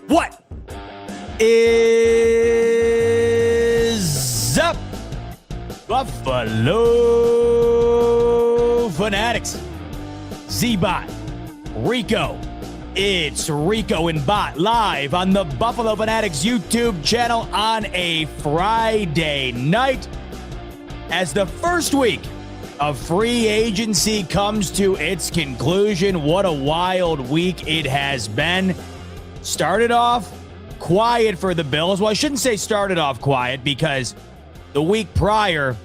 What is up, Buffalo Fanatics? Z-Bot Rico. It's Rico and Bot live on the Buffalo Fanatics YouTube channel on a Friday night as the first week of free agency comes to its conclusion. What a wild week it has been. Started off quiet for the Bills. Well, I shouldn't say started off quiet because the week prior,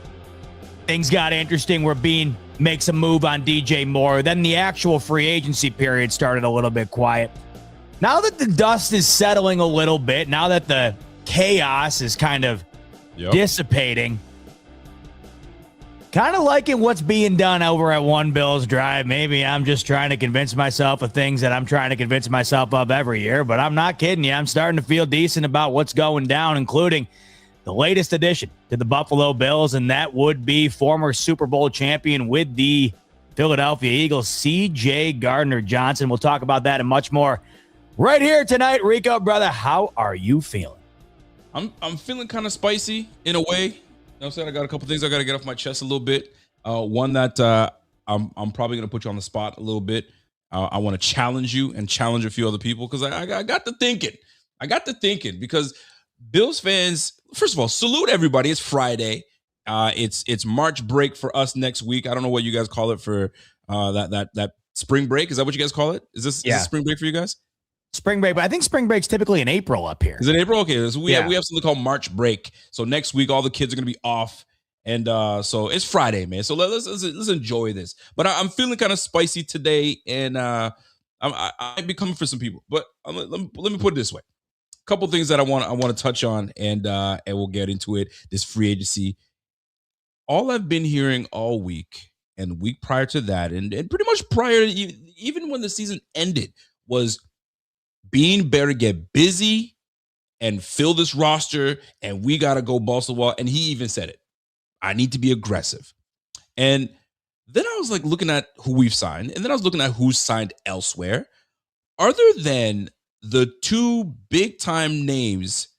things got interesting where Bean makes a move on DJ Moore. Then the actual free agency period started a little bit quiet. Now that the dust is settling a little bit, now that the chaos is kind of dissipating, kind of liking what's being done over at One Bills Drive. Maybe I'm just trying to convince myself of things that I'm trying to convince myself of every year, but I'm not kidding you. I'm starting to feel decent about what's going down, including the latest addition to the Buffalo Bills, and that would be former Super Bowl champion with the Philadelphia Eagles, CJ Gardner-Johnson. We'll talk about that and much more right here tonight. Rico, brother, how are you feeling? I'm feeling kind of spicy in a way. You know what I'm saying? I got a couple things I got to get off my chest a little bit. One that I'm probably going to put you on the spot a little bit. I want to challenge you and challenge a few other people because I got to thinking. Because Bills fans, first of all, salute everybody. It's Friday. It's March break for us next week. I don't know what you guys call it for that spring break. Is that what you guys call it? Is this spring break for you guys? Spring break, but I think spring break's typically in April up here. Is it April? Okay, so we have something called March break. So next week, all the kids are going to be off. And so it's Friday, man. So let's enjoy this. But I'm feeling kind of spicy today, and I might be coming for some people. But let me put it this way. A couple things that I want to touch on, and we'll get into it. This free agency. All I've been hearing all week and week prior to that, and pretty much prior, even when the season ended, was Bean better get busy and fill this roster, and we got to go balls to the wall. And he even said it. I need to be aggressive. And then I was like looking at who we've signed, and then I was looking at who's signed elsewhere. Other than the two big-time names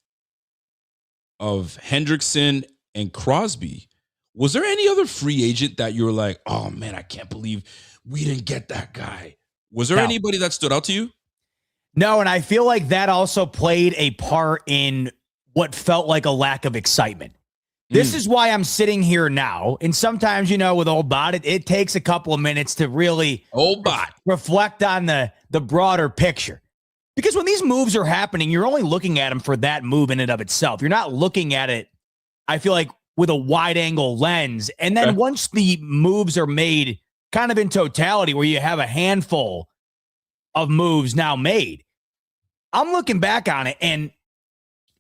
of Hendrickson and Crosby, was there any other free agent that you were like, oh, man, I can't believe we didn't get that guy? Was there anybody that stood out to you? No, and I feel like that also played a part in what felt like a lack of excitement. This is why I'm sitting here now. And sometimes, with Old Bot, it takes a couple of minutes to really reflect on the broader picture. Because when these moves are happening, you're only looking at them for that move in and of itself. You're not looking at it, I feel like, with a wide angle lens. And then once the moves are made kind of in totality, where you have a handful of moves now made, I'm looking back on it, and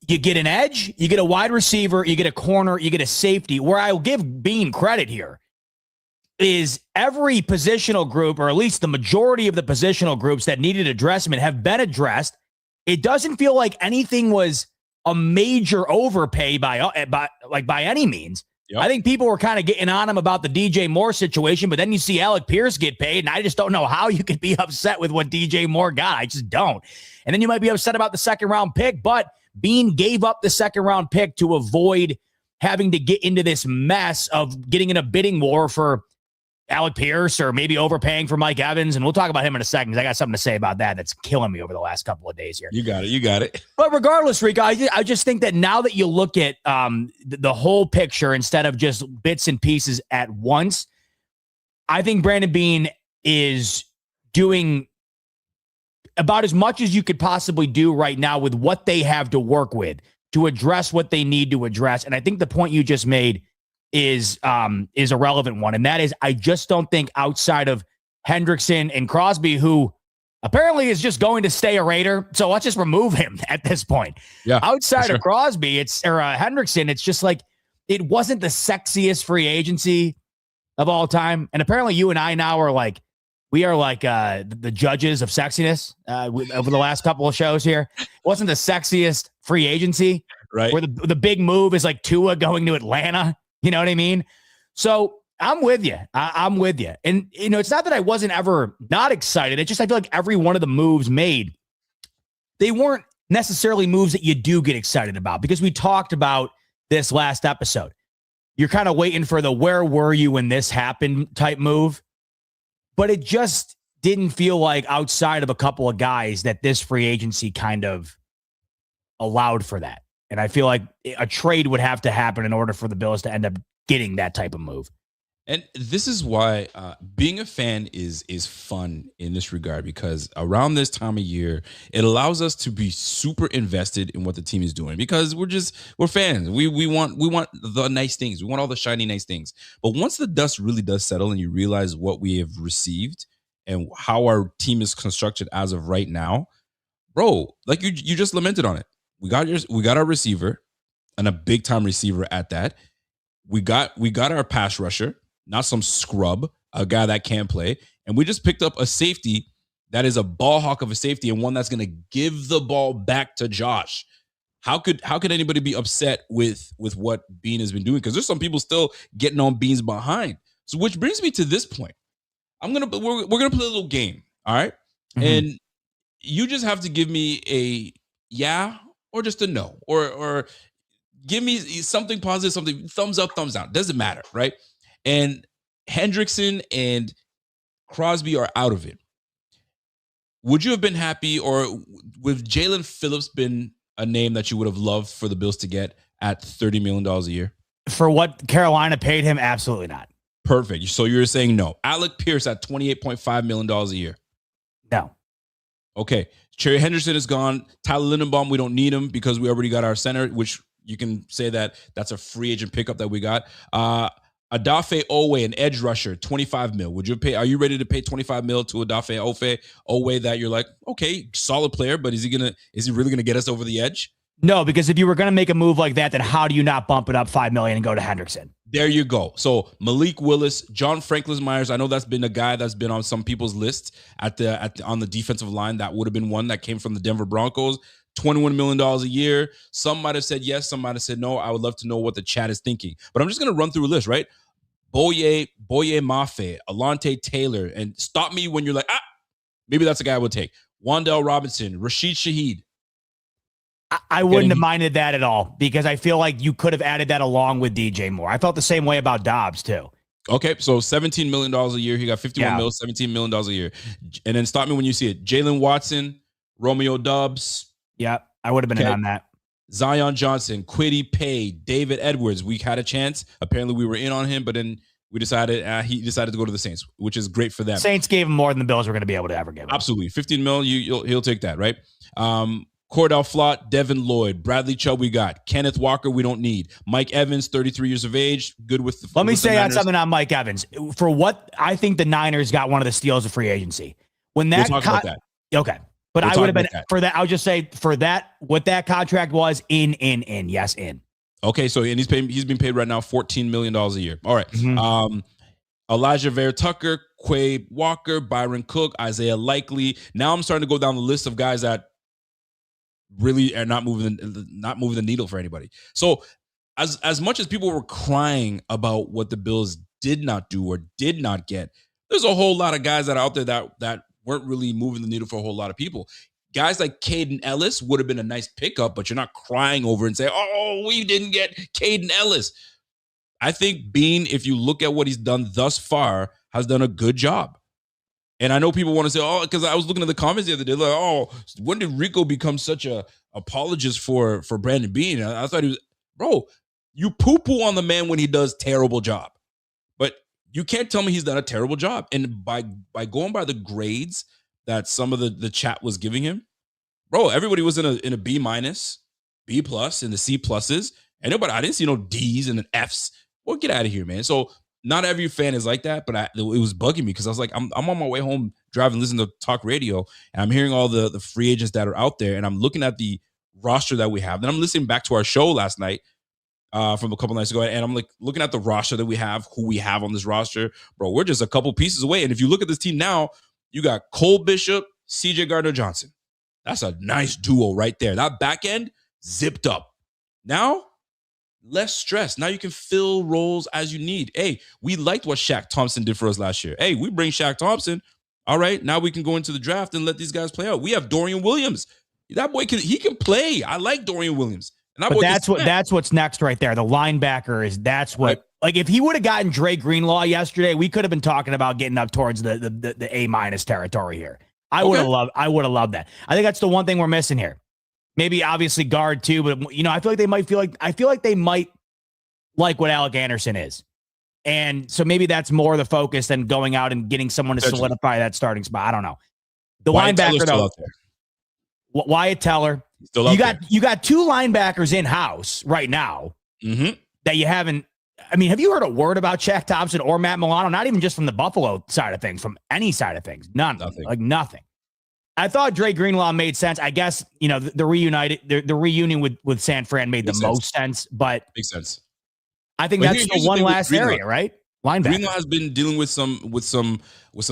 you get an edge, you get a wide receiver, you get a corner, you get a safety. Where I'll give Bean credit here is every positional group, or at least the majority of the positional groups that needed addressment, have been addressed. It doesn't feel like anything was a major overpay by any means. Yep. I think people were kind of getting on him about the DJ Moore situation, but then you see Alec Pierce get paid, and I just don't know how you could be upset with what DJ Moore got. I just don't. And then you might be upset about the second-round pick, but Bean gave up the second-round pick to avoid having to get into this mess of getting in a bidding war for Alec Pierce or maybe overpaying for Mike Evans. And we'll talk about him in a second because I got something to say about that that's killing me over the last couple of days here. You got it. But regardless, Rico, I just think that now that you look at the whole picture instead of just bits and pieces at once, I think Brandon Bean is doing about as much as you could possibly do right now with what they have to work with to address what they need to address. And I think the point you just made is a relevant one. And that is, I just don't think outside of Hendrickson and Crosby, who apparently is just going to stay a Raider. So let's just remove him at this point. Yeah, outside of Crosby, Hendrickson, it's just like, it wasn't the sexiest free agency of all time. And apparently you and I now are like, we are like the judges of sexiness over the last couple of shows here. It wasn't the sexiest free agency, right? Where the big move is like Tua going to Atlanta. You know what I mean? So I'm with you. I'm with you. And, it's not that I wasn't ever not excited. It's just I feel like every one of the moves made, they weren't necessarily moves that you do get excited about, because we talked about this last episode. You're kind of waiting for the where were you when this happened type move, but it just didn't feel like, outside of a couple of guys, that this free agency kind of allowed for that. And I feel like a trade would have to happen in order for the Bills to end up getting that type of move. And this is why being a fan is fun in this regard, because around this time of year, it allows us to be super invested in what the team is doing, because we're fans. We want the nice things. We want all the shiny nice things. But once the dust really does settle and you realize what we have received and how our team is constructed as of right now, bro, like you just lamented on it. We got our receiver, and a big time receiver at that. We got our pass rusher. Not some scrub, a guy that can't play. And we just picked up a safety that is a ball hawk of a safety, and one that's going to give the ball back to Josh. How could anybody be upset with what Bean has been doing? Because there's some people still getting on Bean's behind. So which brings me to this point. We're gonna play a little game, all right? Mm-hmm. And you just have to give me a yeah or just a no, or give me something positive, something thumbs up, thumbs down. Doesn't matter, right? And Hendrickson and Crosby are out of it. Would you have been happy, or would Jalen Phillips been a name that you would have loved for the Bills to get at $30 million a year? For what Carolina paid him, absolutely not. Perfect. So you're saying no. Alec Pierce at $28.5 million a year? No. Okay. Cherry Henderson is gone. Tyler Lindenbaum, we don't need him because we already got our center, which you can say that's a free agent pickup that we got. Adafe Owe, an edge rusher, $25 million. Would you pay? Are you ready to pay $25 million to Adafe Owe that you're like, okay, solid player, but is he really gonna get us over the edge? No, because if you were gonna make a move like that, then how do you not bump it up $5 million and go to Hendrickson? There you go. So Malik Willis, John Franklin Myers. I know that's been a guy that's been on some people's list on the defensive line. That would have been one that came from the Denver Broncos. $21 million a year. Some might have said yes, some might have said no. I would love to know what the chat is thinking. But I'm just going to run through a list, right? Boye Mafe, Alante Taylor, and stop me when you're like, maybe that's a guy I would take. Wan'Dale Robinson, Rashid Shaheed. I wouldn't have minded that at all, because I feel like you could have added that along with DJ Moore. I felt the same way about Dobbs too. Okay, so $17 million a year. He got $51 million, $17 million a year. And then stop me when you see it. Jalen Watson, Romeo Doubs. Yeah, I would have been in on that. Zion Johnson, Kwity Paye, David Edwards. We had a chance. Apparently, we were in on him, but then we decided he decided to go to the Saints, which is great for them. Saints gave him more than the Bills were going to be able to ever give him. Absolutely. $15 million, he'll take that, right? Cordell Flott, Devin Lloyd, Bradley Chubb we got. Kenneth Walker we don't need. Mike Evans, 33 years of age, good with the Let me say on something on Mike Evans. For what I think the Niners got one of the steals of free agency. When that we'll talk about that. Okay. But I would have been for that. I would just say for that, what that contract was yes, in. Okay, so and he's been paid right now $14 million a year. All right. Mm-hmm. Elijah Vera Tucker, Quay Walker, Byron Cook, Isaiah Likely. Now I'm starting to go down the list of guys that really are not moving the needle for anybody. So as much as people were crying about what the Bills did not do or did not get, there's a whole lot of guys that are out there that weren't really moving the needle for a whole lot of people. Guys like Caden Ellis would have been a nice pickup, but you're not crying over and say, oh, we didn't get Caden Ellis. I think Bean, if you look at what he's done thus far, has done a good job. And I know people want to say, oh, because I was looking at the comments the other day, like, oh, when did Rico become such a apologist for Brandon Bean? I thought he was, bro, you poo-poo on the man when he does terrible job. But you can't tell me he's done a terrible job. And by going by the grades that some of the chat was giving him, bro, everybody was in a B minus, B plus, and the C pluses. And I didn't see no D's and F's. Well, get out of here, man. So not every fan is like that, but it was bugging me because I was like, I'm on my way home driving, listening to talk radio, and I'm hearing all the free agents that are out there, and I'm looking at the roster that we have. Then I'm listening back to our show last night from a couple nights ago, and I'm like looking at the roster that we have, who we have on this roster. Bro, we're just a couple pieces away. And if you look at this team now, you got Cole Bishop, CJ Gardner-Johnson. That's a nice duo right there. That back end zipped up. Now, less stress. Now you can fill roles as you need. Hey, we liked what Shaq Thompson did for us last year. Hey, we bring Shaq Thompson. All right, now we can go into the draft and let these guys play out. We have Dorian Williams. That boy can play. I like Dorian Williams. And but that's what's next right there. The linebacker like if he would have gotten Dre Greenlaw yesterday, we could have been talking about getting up towards the A- territory here. I would have loved that. I think that's the one thing we're missing here. Maybe obviously guard too, but I feel like they might like what Alec Anderson is. And so maybe that's more the focus than going out and getting someone to solidify that starting spot. I don't know. The Wyatt linebacker though. Wyatt Teller. You got two linebackers in house right now that you haven't. I mean, have you heard a word about Shaq Thompson or Matt Milano? Not even just from the Buffalo side of things, from any side of things. Nothing. I thought Dre Greenlaw made sense. I guess the reunion with San Fran made the most sense, but makes sense. I think that's the one last area, right? Linebacker. Greenlaw has been dealing with some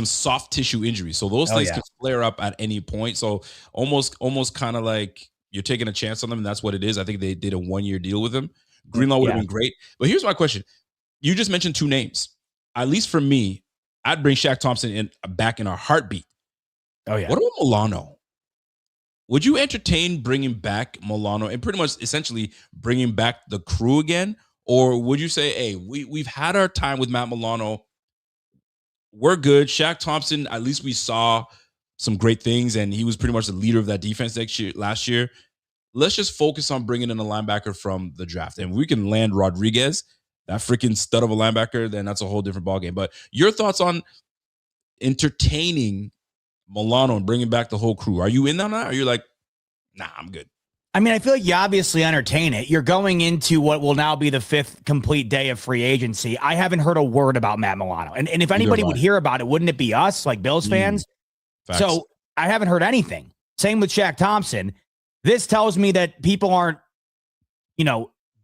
soft tissue injuries, so those things can flare up at any point. So almost kind of like you're taking a chance on them, and that's what it is. I think they did a 1-year deal with him. Greenlaw would have been great, but here's my question: you just mentioned two names. At least for me, I'd bring Shaq Thompson back in a heartbeat. Oh yeah. What about Milano? Would you entertain bringing back Milano and pretty much essentially bringing back the crew again? Or would you say, hey, we've had our time with Matt Milano. We're good. Shaq Thompson, at least we saw some great things, and he was pretty much the leader of that defense last year. Let's just focus on bringing in a linebacker from the draft. And we can land Rodriguez, that freaking stud of a linebacker, then that's a whole different ballgame. But your thoughts on entertaining Milano and bringing back the whole crew? Are you in on that? Or are you like, nah, I'm good? I mean, I feel like you obviously entertain it. You're going into what will now be the 5th complete day of free agency. I haven't heard a word about Matt Milano. And if anybody would hear about it, wouldn't it be us, like Bills fans? Facts. So I haven't heard anything. Same with Shaq Thompson. This tells me that people aren't,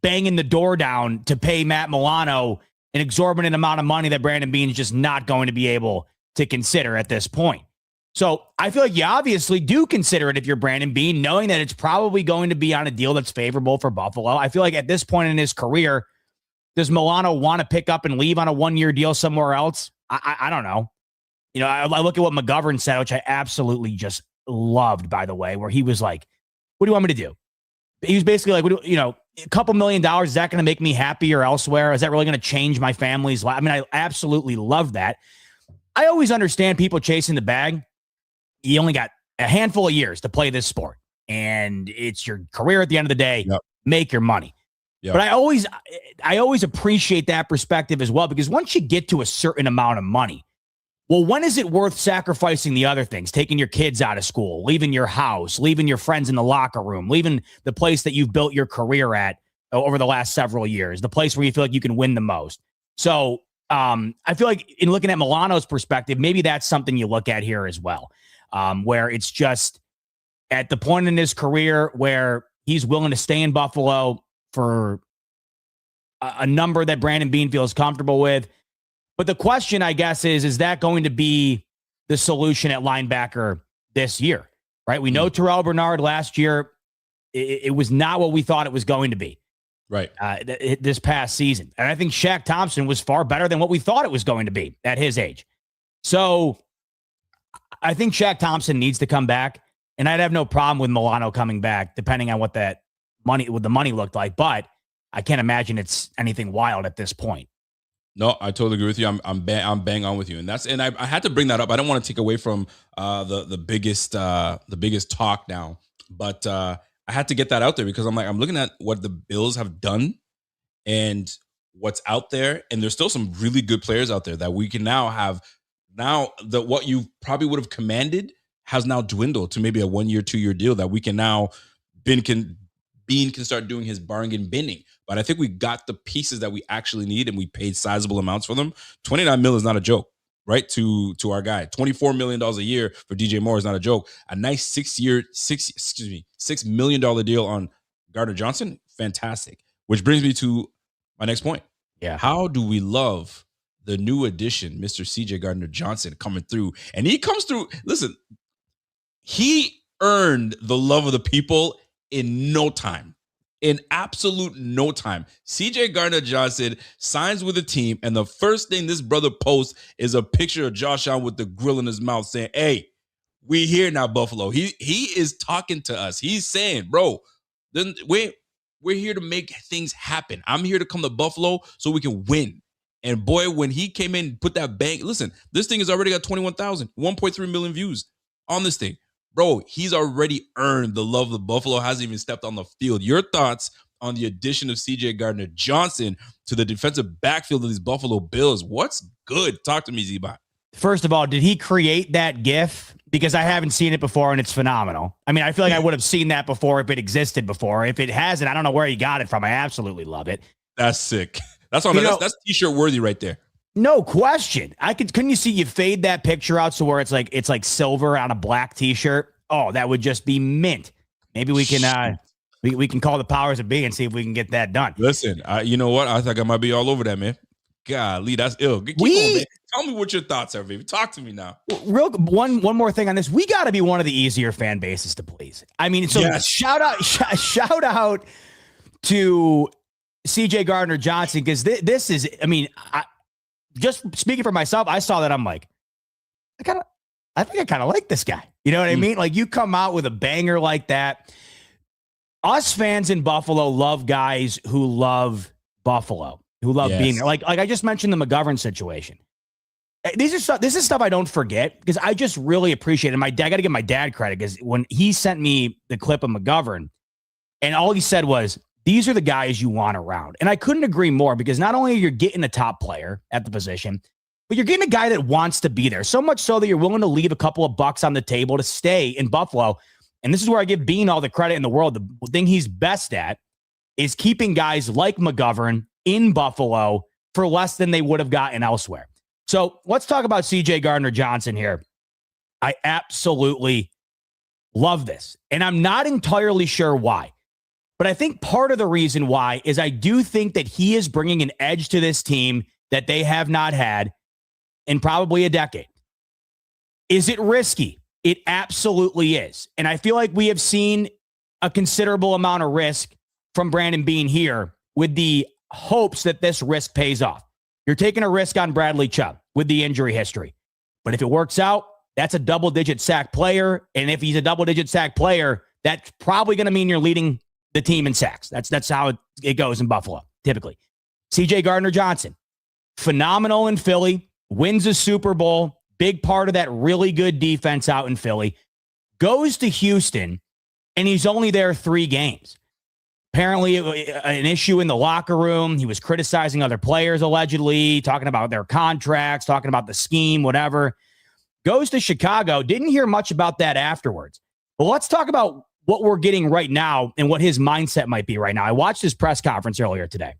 banging the door down to pay Matt Milano an exorbitant amount of money that Brandon Beane's just not going to be able to consider at this point. So I feel like you obviously do consider it if you're Brandon Beane, knowing that it's probably going to be on a deal that's favorable for Buffalo. I feel like at this point in his career, does Milano want to pick up and leave on a 1-year deal somewhere else? I don't know. I look at what McGovern said, which I absolutely just loved, by the way, where he was like, what do you want me to do? He was basically like, a couple $1 million, is that going to make me happier elsewhere? Is that really going to change my family's life? I mean, I absolutely love that. I always understand people chasing the bag. You only got a handful of years to play this sport, and it's your career at the end of the day. Yep. Make your money. Yep. But I always appreciate that perspective as well, because once you get to a certain amount of money, well, when is it worth sacrificing the other things? Taking your kids out of school, leaving your house, leaving your friends in the locker room, leaving the place that you've built your career at over the last several years, the place where you feel like you can win the most. So I feel like in looking at Milano's perspective, maybe that's something you look at here as well. Where it's just at the point in his career where he's willing to stay in Buffalo for a number that Brandon Beane feels comfortable with. But the question, I guess, is that going to be the solution at linebacker this year, right? We know Terrell Bernard last year, it was not what we thought it was going to be. Right. This past season. And I think Shaq Thompson was far better than what we thought it was going to be at his age. So I think Shaq Thompson needs to come back, and I'd have no problem with Milano coming back, depending on what the money looked like. But I can't imagine it's anything wild at this point. No, I totally agree with you. I'm bang on with you, and I had to bring that up. I don't want to take away from the biggest talk now, but I had to get that out there because I'm looking at what the Bills have done and what's out there, and there's still some really good players out there that we can now have. Now that what you probably would have commanded has now dwindled to maybe a 1-year, 2-year deal that we can now Bean can start doing his bargain binning. But I think we got the pieces that we actually need, and we paid sizable amounts for them. $29 million is not a joke, right? To our guy, $24 million a year for DJ Moore is not a joke. A nice $6 million deal on Gardner-Johnson, fantastic. Which brings me to my next point. Yeah, how do we love the new addition, Mr. CJ Gardner-Johnson, coming through? And he comes through. Listen, he earned the love of the people in no time. In absolute no time. CJ Gardner-Johnson signs with the team, and the first thing this brother posts is a picture of Josh Allen with the grill in his mouth saying, hey, We here now, Buffalo. He is talking to us. He's saying, bro, then we're here to make things happen. I'm here to come to Buffalo so we can win. And boy, when he came in and put that bang, listen, this thing has already got 21,000, 1.3 million views on this thing. Bro, he's already earned the love of the Buffalo, hasn't even stepped on the field. Your thoughts on the addition of CJ Gardner-Johnson to the defensive backfield of these Buffalo Bills? What's good? Talk to me, Z-Bot. First of all, did he create that GIF? Because I haven't seen it before, and it's phenomenal. I mean, I feel like I would have seen that before if it existed before. If it hasn't, I don't know where he got it from. I absolutely love it. That's sick. That's t-shirt worthy right there. No question. Couldn't you see you fade that picture out so where it's like silver on a black t-shirt? Oh, that would just be mint. Maybe we can we can call the powers that be and see if we can get that done. Listen, you know what? I think I might be all over that, man. Golly, that's ill. Keep on, man. Tell me what your thoughts are, baby. Talk to me now. Real one more thing on this. We got to be one of the eeasier fan bases to please. I mean, so yes. shout out to CJ Gardner-Johnson, because this is, I mean, just speaking for myself, I saw that. I'm like, I think I kind of like this guy. You know what I mean? Like, you come out with a banger like that. Us fans in Buffalo love guys who love Buffalo, who love being there. Like I just mentioned the McGovern situation. This is stuff I don't forget, because I just really appreciate it. I got to give my dad credit, because when he sent me the clip of McGovern, and all he said was, these are the guys you want around. And I couldn't agree more, because not only are you getting a top player at the position, but you're getting a guy that wants to be there. So much so that you're willing to leave a couple of bucks on the table to stay in Buffalo. And this is where I give Bean all the credit in the world. The thing he's best at is keeping guys like McGovern in Buffalo for less than they would have gotten elsewhere. So let's talk about CJ Gardner-Johnson here. I absolutely love this. And I'm not entirely sure why. But I think part of the reason why is I do think that he is bringing an edge to this team that they have not had in probably a decade. Is it risky? It absolutely is. And I feel like we have seen a considerable amount of risk from Brandon Beane here, with the hopes that this risk pays off. You're taking a risk on Bradley Chubb with the injury history. But if it works out, that's a double-digit sack player. And if he's a double-digit sack player, that's probably going to mean you're leading the team in sacks. That's how it goes in Buffalo, typically. CJ Gardner-Johnson, phenomenal in Philly, wins a Super Bowl, big part of that really good defense out in Philly, goes to Houston, and he's only there 3 games. Apparently, an issue in the locker room. He was criticizing other players, allegedly, talking about their contracts, talking about the scheme, whatever. Goes to Chicago. Didn't hear much about that afterwards. But let's talk about what we're getting right now and what his mindset might be right now. I watched his press conference earlier today.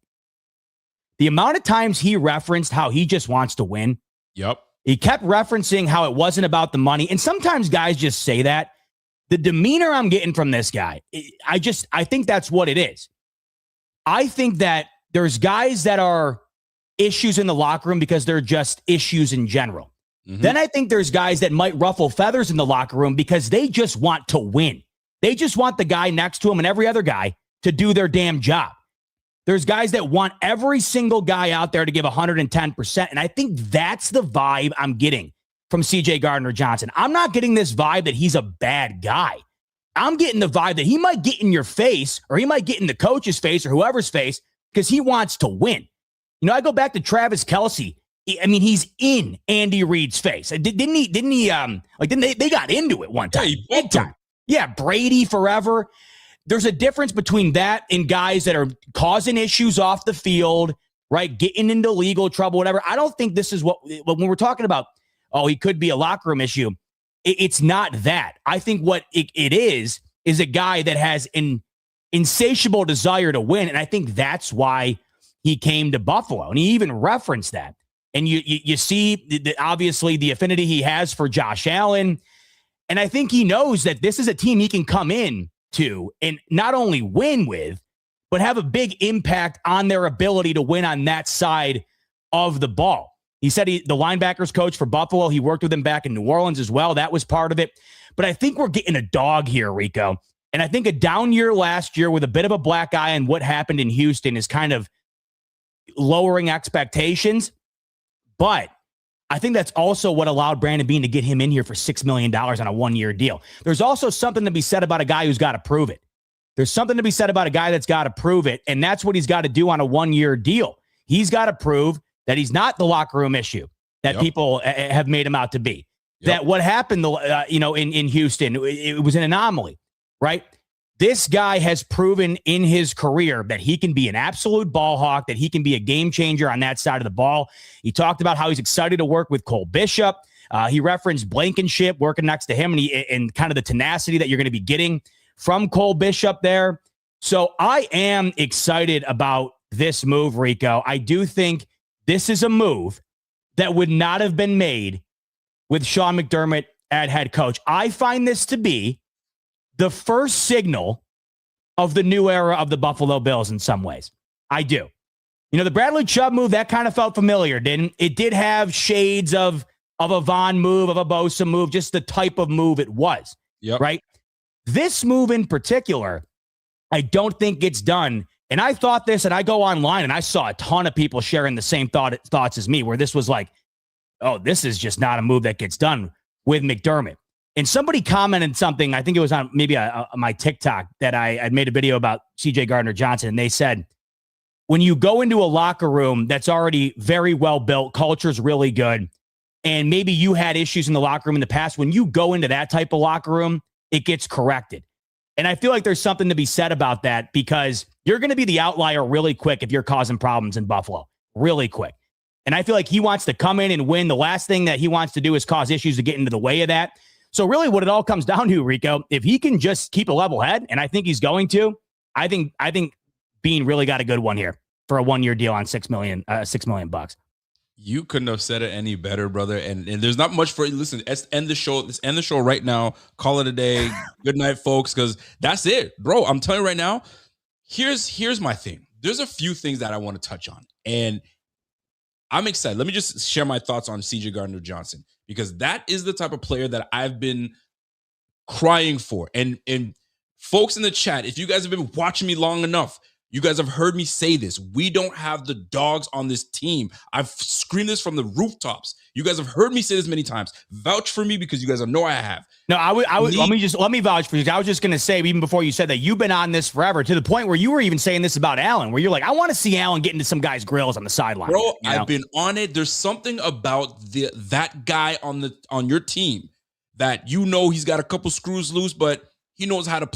The amount of times he referenced how he just wants to win. Yep. He kept referencing how it wasn't about the money. And sometimes guys just say that. The demeanor I'm getting from this guy, I think that's what it is. I think that there's guys that are issues in the locker room because they're just issues in general. Mm-hmm. Then I think there's guys that might ruffle feathers in the locker room because they just want to win. They just want the guy next to him and every other guy to do their damn job. There's guys that want every single guy out there to give 110%. And I think that's the vibe I'm getting from CJ Gardner-Johnson. I'm not getting this vibe that he's a bad guy. I'm getting the vibe that he might get in your face, or he might get in the coach's face or whoever's face, because he wants to win. You know, I go back to Travis Kelce. I mean, he's in Andy Reid's face. Didn't he they got into it one time. Yeah, big time. Yeah, Brady forever. There's a difference between that and guys that are causing issues off the field, right? Getting into legal trouble, whatever. I don't think this is when we're talking about, oh, he could be a locker room issue. It's not that. I think what it is a guy that has an insatiable desire to win. And I think that's why he came to Buffalo. And he even referenced that. And you see, obviously, the affinity he has for Josh Allen. And I think he knows that this is a team he can come in to and not only win with, but have a big impact on their ability to win on that side of the ball. He said the linebackers coach for Buffalo, he worked with him back in New Orleans as well. That was part of it. But I think we're getting a dog here, Rico. And I think a down year last year with a bit of a black eye on what happened in Houston is kind of lowering expectations. But I think that's also what allowed Brandon Beane to get him in here for $6 million on a one-year deal. There's also something to be said about a guy who's got to prove it. There's something to be said about a guy that's got to prove it, and that's what he's got to do on a one-year deal. He's got to prove that he's not the locker room issue that people have made him out to be. That what happened, in Houston, it was an anomaly, right? This guy has proven in his career that he can be an absolute ball hawk, that he can be a game changer on that side of the ball. He talked about how he's excited to work with Cole Bishop. He referenced Blankenship working next to him and kind of the tenacity that you're going to be getting from Cole Bishop there. So I am excited about this move, Rico. I do think this is a move that would not have been made with Sean McDermott at head coach. I find this to be the first signal of the new era of the Buffalo Bills in some ways. I do. The Bradley Chubb move, that kind of felt familiar, didn't it? It did have shades of a Von move, of a Bosa move, just the type of move it was, right? This move in particular, I don't think gets done. And I thought this, and I go online, and I saw a ton of people sharing the same thoughts as me, where this was like, oh, this is just not a move that gets done with McDermott. And somebody commented something, I think it was on maybe my TikTok, that I'd made a video about CJ Gardner-Johnson. And they said, when you go into a locker room that's already very well built, culture's really good, and maybe you had issues in the locker room in the past, when you go into that type of locker room, it gets corrected. And I feel like there's something to be said about that, because you're going to be the outlier really quick if you're causing problems in Buffalo, really quick. And I feel like he wants to come in and win. The last thing that he wants to do is cause issues to get into the way of that. So really what it all comes down to, Rico, if he can just keep a level head, and I think he's going to, I think Beane really got a good one here for a one-year deal on $6 million bucks. You couldn't have said it any better, brother. And there's not much for you. Listen, let's end the show. Let's end the show right now. Call it a day. Good night, folks, because that's it. Bro, I'm telling you right now, here's my thing. There's a few things that I want to touch on. And I'm excited. Let me just share my thoughts on CJ Gardner-Johnson, because that is the type of player that I've been crying for. And folks in the chat, if you guys have been watching me long enough, you guys have heard me say this. We don't have the dogs on this team. I've screamed this from the rooftops. You guys have heard me say this many times. Vouch for me, because you guys know I have. No, I would let me vouch for you. I was just going to say, even before you said that, you've been on this forever, to the point where you were even saying this about Allen, where you're like, I want to see Allen get into some guys' grills on the sideline. Bro, I've been on it. There's something about that guy on your team that he's got a couple screws loose, but he knows how to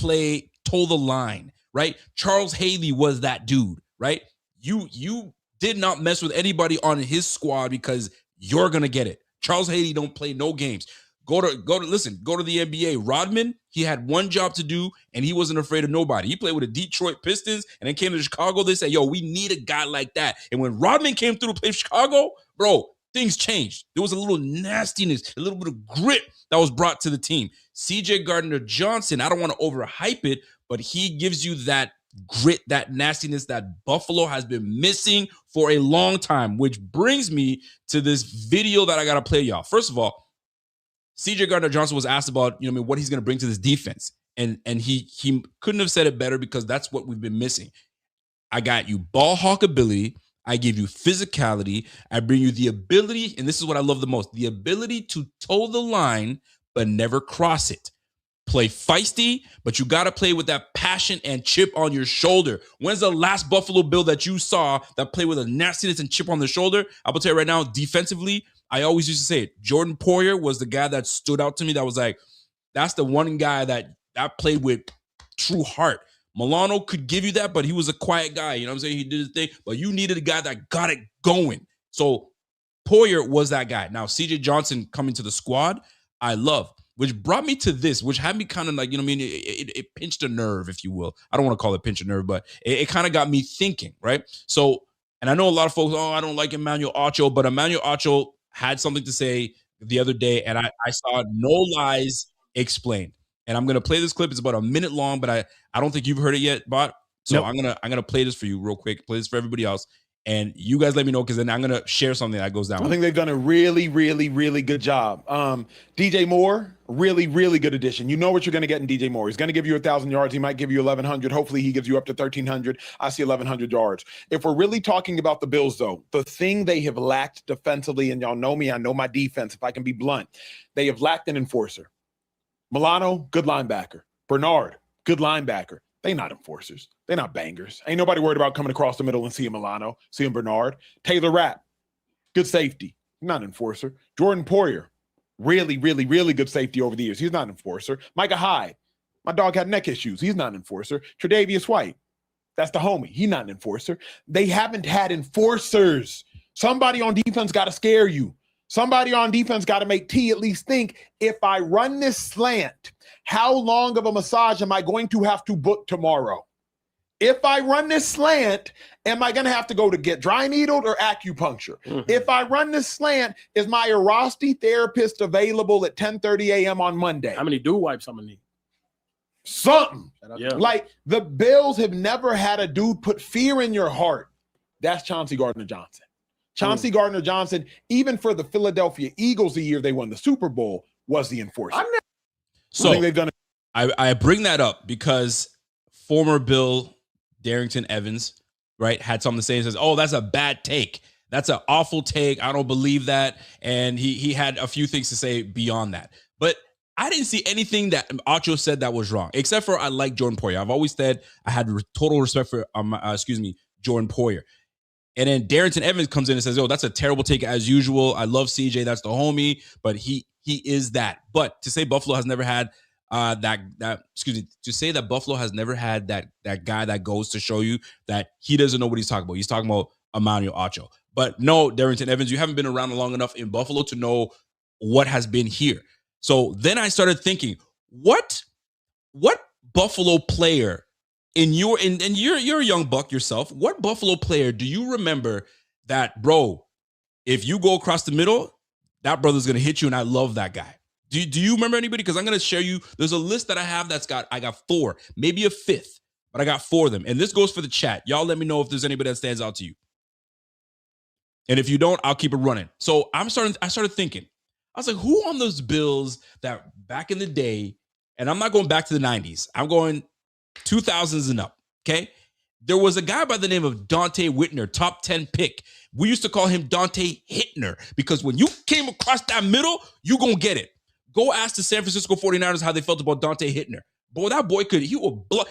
toe the line. Right? Charles Haley was that dude, right? You did not mess with anybody on his squad, because you're going to get it. Charles Haley don't play no games. Go to the NBA. Rodman, he had one job to do, and he wasn't afraid of nobody. He played with the Detroit Pistons, and then came to Chicago. They said, yo, we need a guy like that. And when Rodman came through to play for Chicago, bro, things changed. There was a little nastiness, a little bit of grit that was brought to the team. CJ Gardner-Johnson, I don't want to overhype it, but he gives you that grit, that nastiness that Buffalo has been missing for a long time, which brings me to this video that I got to play y'all. First of all, CJ Gardner-Johnson was asked about, what he's going to bring to this defense. And he couldn't have said it better, because that's what we've been missing. I got you ball hawk ability. I give you physicality. I bring you the ability, and this is what I love the most, the ability to toe the line, but never cross it. Play feisty, but you got to play with that passion and chip on your shoulder. When's the last Buffalo Bill that you saw that played with a nastiness and chip on the shoulder? I will tell you right now, defensively, I always used to say it. Jordan Poyer was the guy that stood out to me. That was like, that's the one guy that played with true heart. Milano could give you that, but he was a quiet guy. You know what I'm saying? He did his thing, but you needed a guy that got it going. So Poyer was that guy. Now, CJ Johnson coming to the squad, I love. Which brought me to this, which had me kind of like, it pinched a nerve, if you will. I don't want to call it pinch a nerve, but it kind of got me thinking, right? So, and I know a lot of folks, I don't like Emmanuel Ocho, but Emmanuel Ocho had something to say the other day, and I saw no lies explained. And I'm going to play this clip. It's about a minute long, but I don't think you've heard it yet, Bot. So nope. I'm gonna play this for you real quick. Play this for everybody else. And you guys let me know, because then I'm going to share something that goes down. I think they've done a really, really, really good job. DJ Moore, really, really good addition. You know what you're going to get in DJ Moore. He's going to give you 1,000 yards. He might give you 1,100. Hopefully he gives you up to 1,300. I see 1,100 yards. If we're really talking about the Bills, though, the thing they have lacked defensively, and y'all know me, I know my defense, if I can be blunt, they have lacked an enforcer. Milano, good linebacker. Bernard, good linebacker. They not enforcers. They're not bangers. Ain't nobody worried about coming across the middle and seeing Milano, seeing Bernard. Taylor Rapp, good safety. Not enforcer. Jordan Poyer, really, really, really good safety over the years. He's not an enforcer. Micah Hyde, my dog had neck issues. He's not an enforcer. Tre'Davious White, that's the homie. He's not an enforcer. They haven't had enforcers. Somebody on defense got to scare you. Somebody on defense got to make T at least think, if I run this slant, how long of a massage am I going to have to book tomorrow? If I run this slant, am I going to have to go to get dry needled or acupuncture? Mm-hmm. If I run this slant, is my Erasti therapist available at 10:30 a.m. on Monday? How many dew wipes I'm going to need? Something. Yeah. Like, the Bills have never had a dude put fear in your heart. That's Chauncey Gardner-Johnson. Chauncey Gardner-Johnson, even for the Philadelphia Eagles the year they won the Super Bowl, was the enforcer. So they've done. I bring that up because former Bill Darrington Evans, right, had something to say and says, "Oh, that's a bad take. That's an awful take. I don't believe that." And he had a few things to say beyond that. But I didn't see anything that Acho said that was wrong, except for I like Jordan Poyer. I've always said I had total respect for Jordan Poyer. And then Darrington Evans comes in and says, "Oh, that's a terrible take as usual. I love CJ. That's the homie, but he is that." But to say Buffalo has never had to say that Buffalo has never had that guy that goes to show you that he doesn't know what he's talking about. He's talking about Emmanuel Acho. But no, Darrington Evans, you haven't been around long enough in Buffalo to know what has been here. So then I started thinking, what Buffalo player and you're a young buck yourself. What Buffalo player do you remember that, bro, if you go across the middle, that brother's going to hit you, and I love that guy? Do you remember anybody? Because I'm going to share you. There's a list that I have I got 4, maybe a 5th, but I got 4 of them. And this goes for the chat. Y'all let me know if there's anybody that stands out to you. And if you don't, I'll keep it running. So I started thinking. I was like, who on those Bills that back in the day, and I'm not going back to the 90s. I'm going 2000s and up, okay? There was a guy by the name of Dante Whitner, top 10 pick. We used to call him Dante Hitner because when you came across that middle, you going to get it. Go ask the San Francisco 49ers how they felt about Dante Hitner. Boy, that boy he will blow.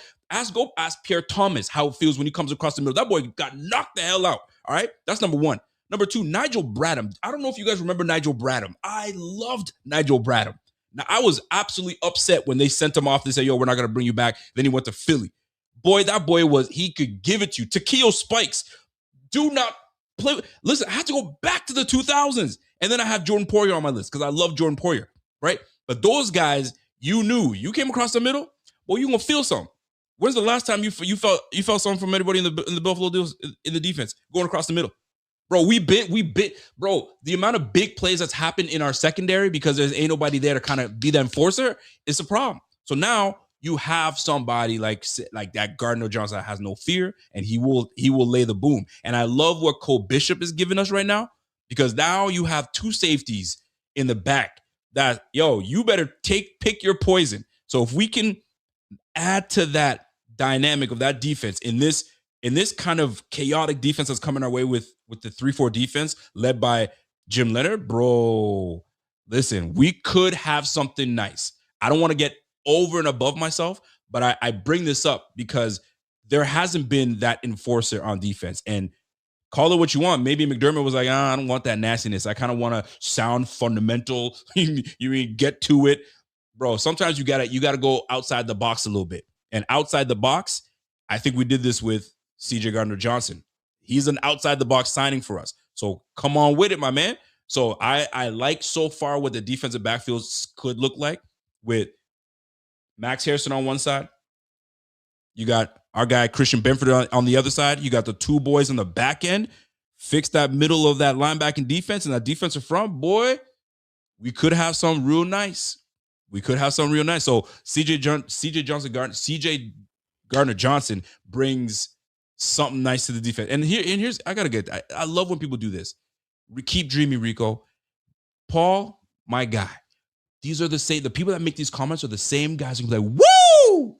Go ask Pierre Thomas how it feels when he comes across the middle. That boy got knocked the hell out, all right? That's number 1. Number 2, Nigel Bradham. I don't know if you guys remember Nigel Bradham. I loved Nigel Bradham. Now, I was absolutely upset when they sent him off. They said, "Yo, we're not going to bring you back." Then he went to Philly. Boy, that boy he could give it to you. Takeo Spikes. Do not play. Listen, I have to go back to the 2000s. And then I have Jordan Poyer on my list because I love Jordan Poyer, right? But those guys, you knew. You came across the middle, well, you're going to feel something. When's the last time you felt something from anybody in the Buffalo Bills in the defense going across the middle? Bro, we bit, bro, the amount of big plays that's happened in our secondary because there ain't nobody there to kind of be the enforcer, it's a problem. So now you have somebody like that Gardner-Johnson that has no fear, and he will lay the boom. And I love what Cole Bishop is giving us right now, because now you have 2 safeties in the back that, yo, you better pick your poison. So if we can add to that dynamic of that defense in this kind of chaotic defense that's coming our way with the 3-4 defense led by Jim Leonard, bro, listen, we could have something nice. I don't want to get over and above myself, but I bring this up because there hasn't been that enforcer on defense. And call it what you want. Maybe McDermott was like, I don't want that nastiness. I kind of want to sound fundamental. You get to it. Bro, sometimes you gotta go outside the box a little bit. And outside the box, I think we did this with CJ Gardner-Johnson. He's an outside the box signing for us. So come on with it, my man. So I like so far what the defensive backfield could look like with Max Harrison on one side. You got our guy Christian Benford on the other side. You got the 2 boys on the back end. Fix that middle of that linebacking defense and that defensive front. Boy, we could have some real nice. So CJ Gardner-Johnson brings something nice to the defense. And here's I gotta get. I love when people do this. Keep dreaming, Rico. Paul, my guy. These are the people that make these comments are the same guys who be like, woo!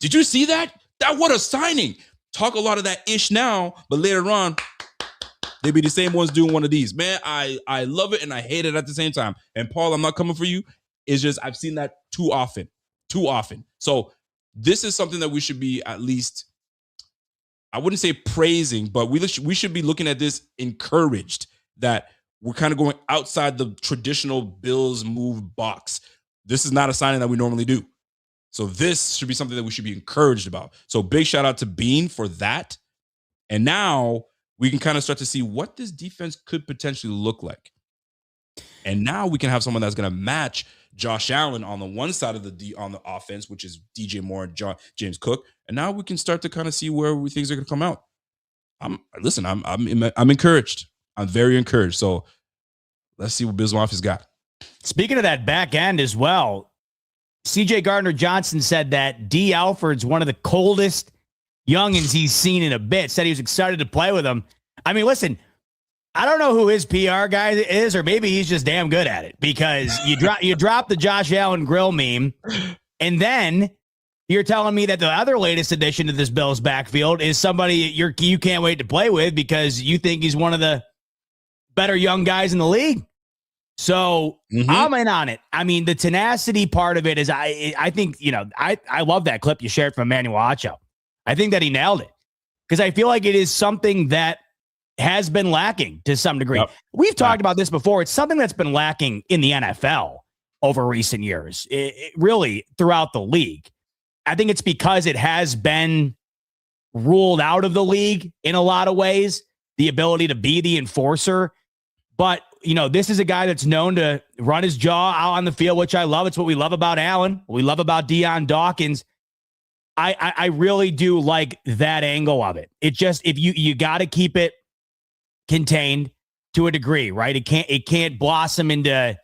Did you see that? What a signing. Talk a lot of that ish now, but later on, they be the same ones doing one of these. Man, I love it and I hate it at the same time. And Paul, I'm not coming for you. It's just I've seen that too often. So this is something that we should be at least, I wouldn't say praising, but we should be looking at this encouraged that we're kind of going outside the traditional Bills move box. This is not a signing that we normally do. So this should be something that we should be encouraged about. So big shout out to Bean for that. And now we can kind of start to see what this defense could potentially look like. And now we can have someone that's going to match Josh Allen on the one side of on the offense, which is DJ Moore and James Cook. And now we can start to kind of see where things are going to come out. I'm encouraged. I'm very encouraged. So let's see what Bills Mafia's got. Speaking of that back end as well, CJ Gardner-Johnson said that D. Alford's one of the coldest youngins he's seen in a bit. Said he was excited to play with him. I mean, listen, I don't know who his PR guy is, or maybe he's just damn good at it, because you drop the Josh Allen grill meme, and then you're telling me that the other latest addition to this Bills backfield is somebody you can't wait to play with because you think he's one of the better young guys in the league. So I'm in on it. I mean, the tenacity part of it is I think, I love that clip you shared from Emmanuel Acho. I think that he nailed it because I feel like it is something that has been lacking to some degree. Yep. We've talked about this before. It's something that's been lacking in the NFL over recent years, it really throughout the league. I think it's because it has been ruled out of the league in a lot of ways, the ability to be the enforcer. But, this is a guy that's known to run his jaw out on the field, which I love. It's what we love about Allen. We love about Deion Dawkins. I really do like that angle of it. It just, if you got to keep it contained to a degree, right? It can't blossom into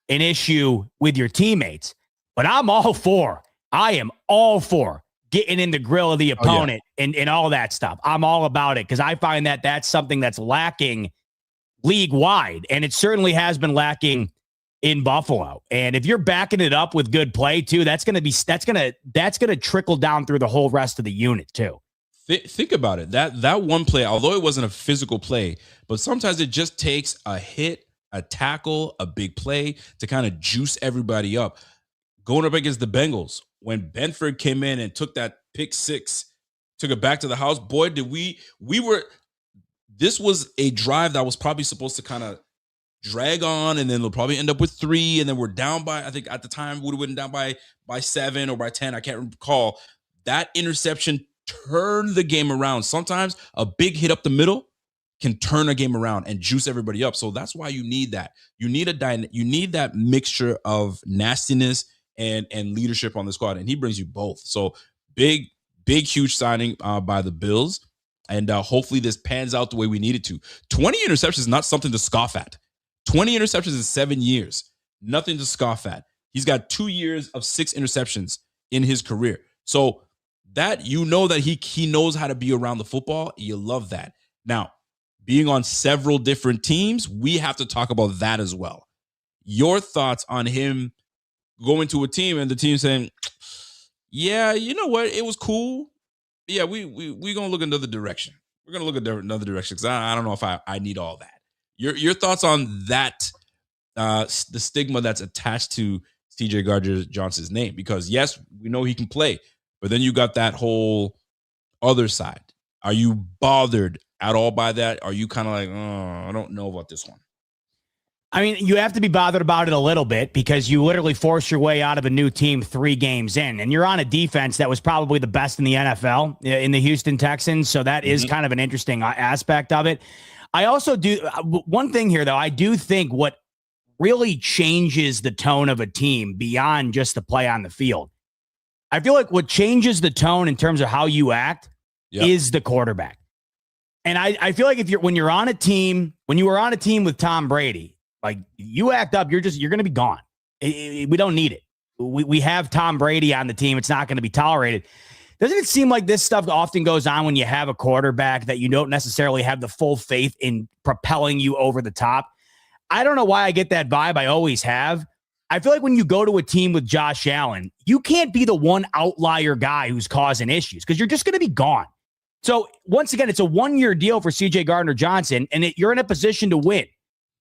an issue with your teammates. But I am all for getting in the grill of the opponent and all that stuff. I'm all about it because I find that that's something that's lacking league wide, and it certainly has been lacking in Buffalo. And if you're backing it up with good play too, that's going to trickle down through the whole rest of the unit too. Think about it. That one play, although it wasn't a physical play, but sometimes it just takes a hit, a tackle, a big play to kind of juice everybody up. Going up against the Bengals, when Benford came in and took that pick six, took it back to the house, boy, did we were. This was a drive that was probably supposed to kind of drag on, and then they'll probably end up with 3, and then we're down by, I think at the time, would have been down by 7 or by 10. I can't recall. That interception turned the game around. Sometimes a big hit up the middle can turn a game around and juice everybody up. So that's why you need that. You need that mixture of nastiness and leadership on the squad, and he brings you both. So big, huge signing by the Bills. And hopefully this pans out the way we need it to. 20 interceptions is not something to scoff at. 20 interceptions in 7 years. Nothing to scoff at. He's got 2 years of 6 interceptions in his career. So that, that he knows how to be around the football. You love that. Now, being on several different teams, we have to talk about that as well. Your thoughts on him going to a team and the team saying, yeah, you know what? It was cool. Yeah, we're going to look another direction. We're going to look at another direction because I don't know if I need all that. Your thoughts on that, the stigma that's attached to CJ Gardner-Johnson's name? Because, yes, we know he can play, but then you got that whole other side. Are you bothered at all by that? Are you kind of like, oh, I don't know about this one? I mean, you have to be bothered about it a little bit because you literally force your way out of a new team 3 games in, and you're on a defense that was probably the best in the NFL in the Houston Texans. So that is kind of an interesting aspect of it. I also do one thing here, though. I do think what really changes the tone of a team beyond just the play on the field. I feel like what changes the tone in terms of how you act is the quarterback. And I feel like when you were on a team with Tom Brady, like you act up, you're going to be gone. We don't need it. We have Tom Brady on the team. It's not going to be tolerated. Doesn't it seem like this stuff often goes on when you have a quarterback that you don't necessarily have the full faith in propelling you over the top? I don't know why I get that vibe. I always have. I feel like when you go to a team with Josh Allen, you can't be the one outlier guy who's causing issues because you're just going to be gone. So once again, it's a 1-year deal for CJ Gardner-Johnson, and you're in a position to win.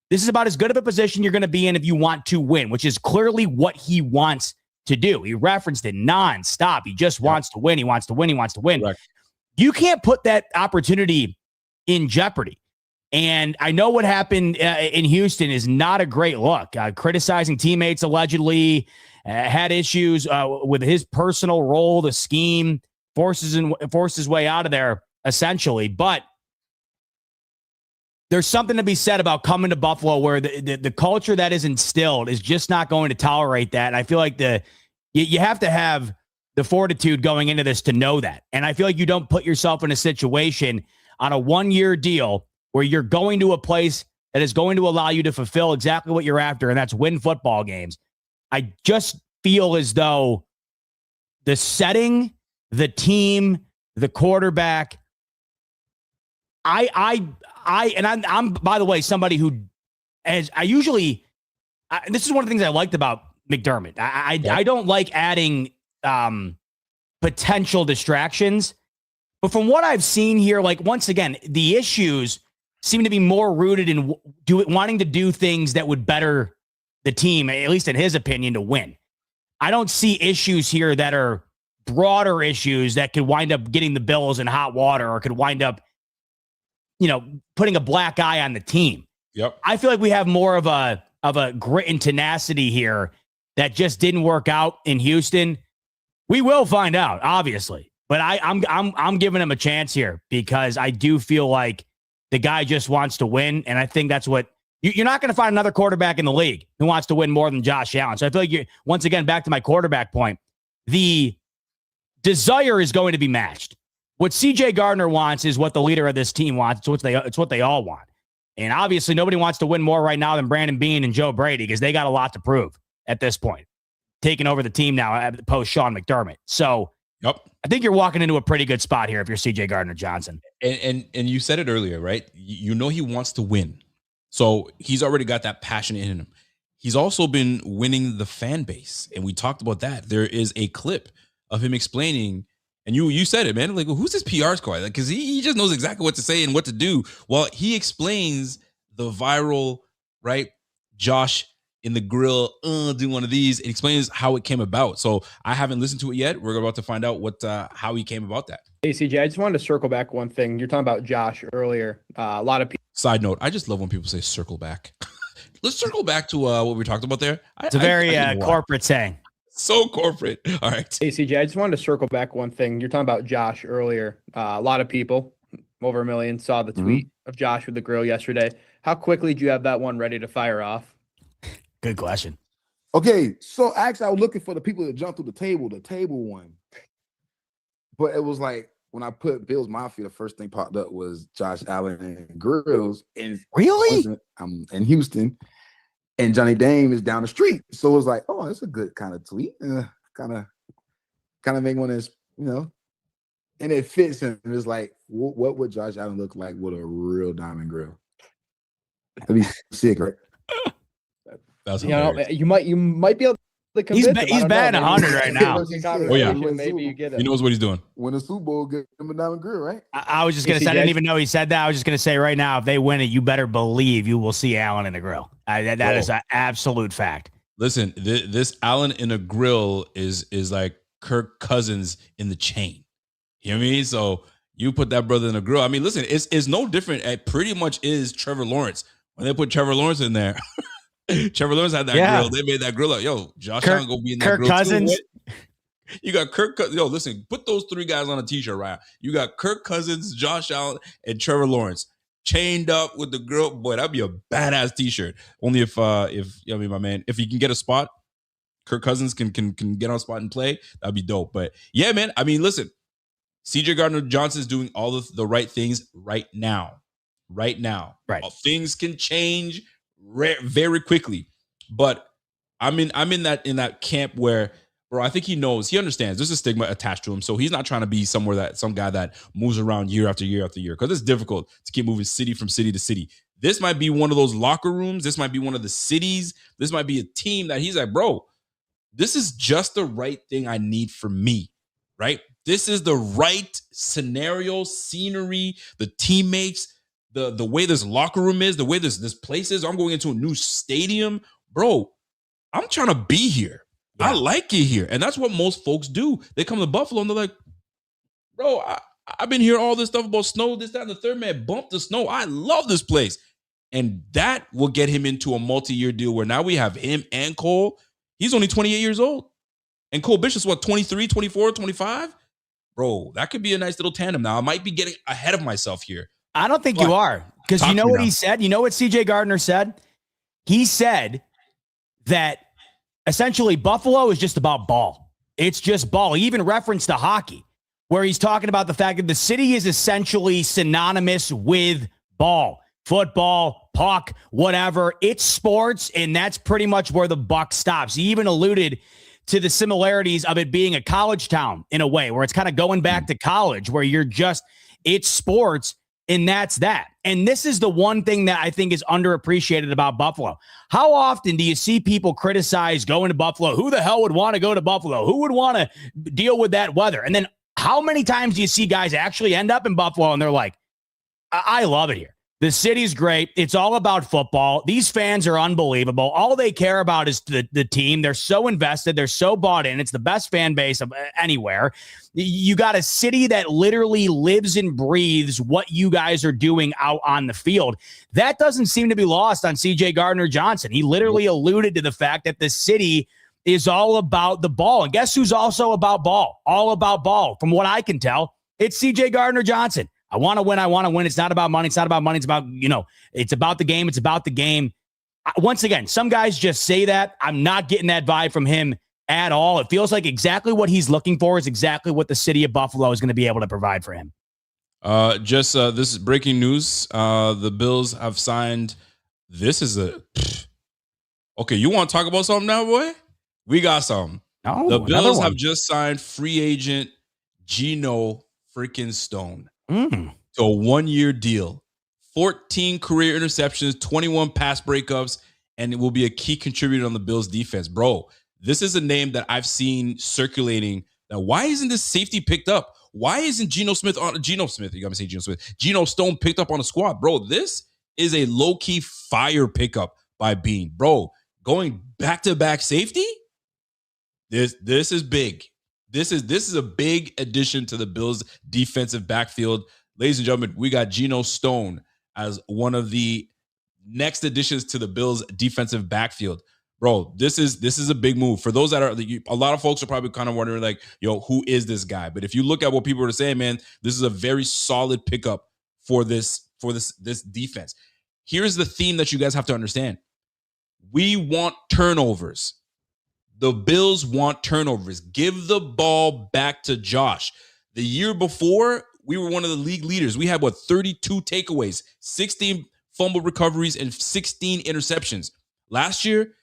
This is about as good of a position you're going to be in if you want to win, which is clearly what he wants to do. He referenced it nonstop. He just wants to win. He wants to win. He wants to win. Correct. You can't put that opportunity in jeopardy. And I know what happened in Houston is not a great look. Criticizing teammates allegedly, had issues with his personal role, the scheme, forced his way out of there essentially. But there's something to be said about coming to Buffalo where the culture that is instilled is just not going to tolerate that. And I feel like you have to have the fortitude going into this to know that. And I feel like you don't put yourself in a situation on a 1-year deal where you're going to a place that is going to allow you to fulfill exactly what you're after, and that's win football games. I just feel as though the setting, the team, the quarterback, I'm by the way, somebody who, as I usually, this is one of the things I liked about McDermott. I don't like adding potential distractions, but from what I've seen here, like once again, the issues seem to be more rooted in wanting to do things that would better the team, at least in his opinion, to win. I don't see issues here that are broader issues that could wind up getting the Bills in hot water or could wind up, putting a black eye on the team. Yep. I feel like we have more of a grit and tenacity here that just didn't work out in Houston. We will find out, obviously, but I'm giving him a chance here because I do feel like the guy just wants to win, and I think that's what you're not going to find another quarterback in the league who wants to win more than Josh Allen. So I feel like once again, back to my quarterback point, the desire is going to be matched. What CJ Gardner wants is what the leader of this team wants. It's what they all want. And obviously nobody wants to win more right now than Brandon Beane and Joe Brady because they got a lot to prove at this point, taking over the team now post Sean McDermott. So yep. I think you're walking into a pretty good spot here if you're CJ Gardner-Johnson. And you said it earlier, right? You know he wants to win. So he's already got that passion in him. He's also been winning the fan base. And we talked about that. There is a clip of him explaining, and you said it, man. Like, well, who's this PR squad? Like, because he just knows exactly what to say and what to do. Well, he explains the viral, right? Josh in the grill, do one of these. It explains how it came about. So I haven't listened to it yet. We're about to find out how he came about that. Hey, CJ, I just wanted to circle back one thing. You're talking about Josh earlier. A lot of people. Side note, I just love when people say circle back. Let's circle back to what we talked about there. It's a very corporate saying. So corporate. All right. Hey, CJ, I just wanted to circle back one thing. You're talking about Josh earlier. A lot of people, over 1 million, saw the tweet of Josh with the grill yesterday. How quickly do you have that one ready to fire off? Good question. Okay, so actually I was looking for the people that jumped through the table one. But it was like when I put Bills Mafia, the first thing popped up was Josh Allen and Grills. And really? I'm in Houston, and Johnny Dame is down the street. So it was like, oh, that's a good kind of tweet. Kind of make one that's, and it fits him. It's like, what would Josh Allen look like with a real diamond grill? That'd be sick, right? That's you might be able to convince him. He's batting 100 right now. Oh yeah, maybe you get it. He knows what he's doing. Win a Super Bowl, get him a diamond grill, right? I was just gonna say, I didn't even know he said that. I was just gonna say right now, if they win it, you better believe you will see Allen in the grill. That is an absolute fact. Listen, this Allen in a grill is like Kirk Cousins in the chain. You know what I mean? So you put that brother in a grill. I mean, listen, it's no different. It pretty much is Trevor Lawrence. When they put Trevor Lawrence in there, Trevor Lawrence had that grill. They made that grill up. Yo, Josh Allen go be in that Kirk grill Cousins. Too. You got Kirk. Yo, listen, put those 3 guys on a t-shirt, right? You got Kirk Cousins, Josh Allen, and Trevor Lawrence chained up with the grill. Boy, that'd be a badass t-shirt. Only if my man, if he can get a spot, Kirk Cousins can get on a spot and play. That'd be dope. But yeah, man. I mean, listen, CJ Gardner-Johnson is doing all of the right things right now. Right. Things can change very quickly, but I'm in that camp where Bro, I think he knows. He understands. There's a stigma attached to him. So he's not trying to be some guy that moves around year after year after year, because it's difficult to keep moving city from city to city. This might be one of those locker rooms. This might be one of the cities. This might be a team that he's like, bro, this is just the right thing I need for me, right? This is the right scenario, scenery, the teammates, the way this locker room is, the way this place is. I'm going into a new stadium. Bro, I'm trying to be here. Yeah. I like it here. And that's what most folks do. They come to Buffalo and they're like, bro, I've been hearing all this stuff about snow, this, that, and the third. Man, bump the snow. I love this place. And that will get him into a multi-year deal where now we have him and Cole. He's only 28 years old. And Cole Bishop's what, 23, 24, 25? Bro, that could be a nice little tandem. Now, I might be getting ahead of myself here. I don't think you are. Because you know what he said? You know what CJ Gardner said? He said that essentially Buffalo is just about ball. It's just ball. He even referenced the hockey, where he's talking about the fact that the city is essentially synonymous with ball, football, puck, whatever. It's sports, and that's pretty much where the buck stops. He even alluded to the similarities of it being a college town in a way, where it's kind of going back to college, where it's sports, and that's that. And this is the one thing that I think is underappreciated about Buffalo. How often do you see people criticize going to Buffalo? Who the hell would want to go to Buffalo? Who would want to deal with that weather? And then how many times do you see guys actually end up in Buffalo and they're like, I love it here. The city's great. It's all about football. These fans are unbelievable. All they care about is the team. They're so invested. They're so bought in. It's the best fan base of anywhere. You got a city that literally lives and breathes what you guys are doing out on the field. That doesn't seem to be lost on CJ Gardner-Johnson. He literally alluded to the fact that the city is all about the ball. And guess who's also about ball? All about ball. From what I can tell, it's CJ Gardner-Johnson. I want to win. I want to win. It's not about money. It's not about money. It's about, it's about the game. It's about the game. Once again, some guys just say that. I'm not getting that vibe from him at all. It feels like exactly what he's looking for is exactly what the city of Buffalo is going to be able to provide for him. This is breaking news. The Bills have signed. Okay, you want to talk about something now, boy? We got something. Oh, the Bills have just signed free agent Geno freaking Stone. To a 1-year deal, 14 career interceptions, 21 pass breakups, and it will be a key contributor on the Bills defense. Bro, this is a name that I've seen circulating. Now, why isn't this safety picked up? Why isn't Geno Stone picked up on the squad? Bro, this is a low-key fire pickup by Bean. Bro, going back-to-back safety? This is big. This is a big addition to the Bills' defensive backfield. Ladies and gentlemen, we got Geno Stone as one of the next additions to the Bills' defensive backfield. Bro, this is a big move. For those that are, a lot of folks are probably kind of wondering, like, who is this guy? But if you look at what people are saying, man, this is a very solid pickup for this defense. Here's the theme that you guys have to understand. We want turnovers. The Bills want turnovers. Give the ball back to Josh. The year before, we were one of the league leaders. We had, 32 takeaways, 16 fumble recoveries, and 16 interceptions. Last year,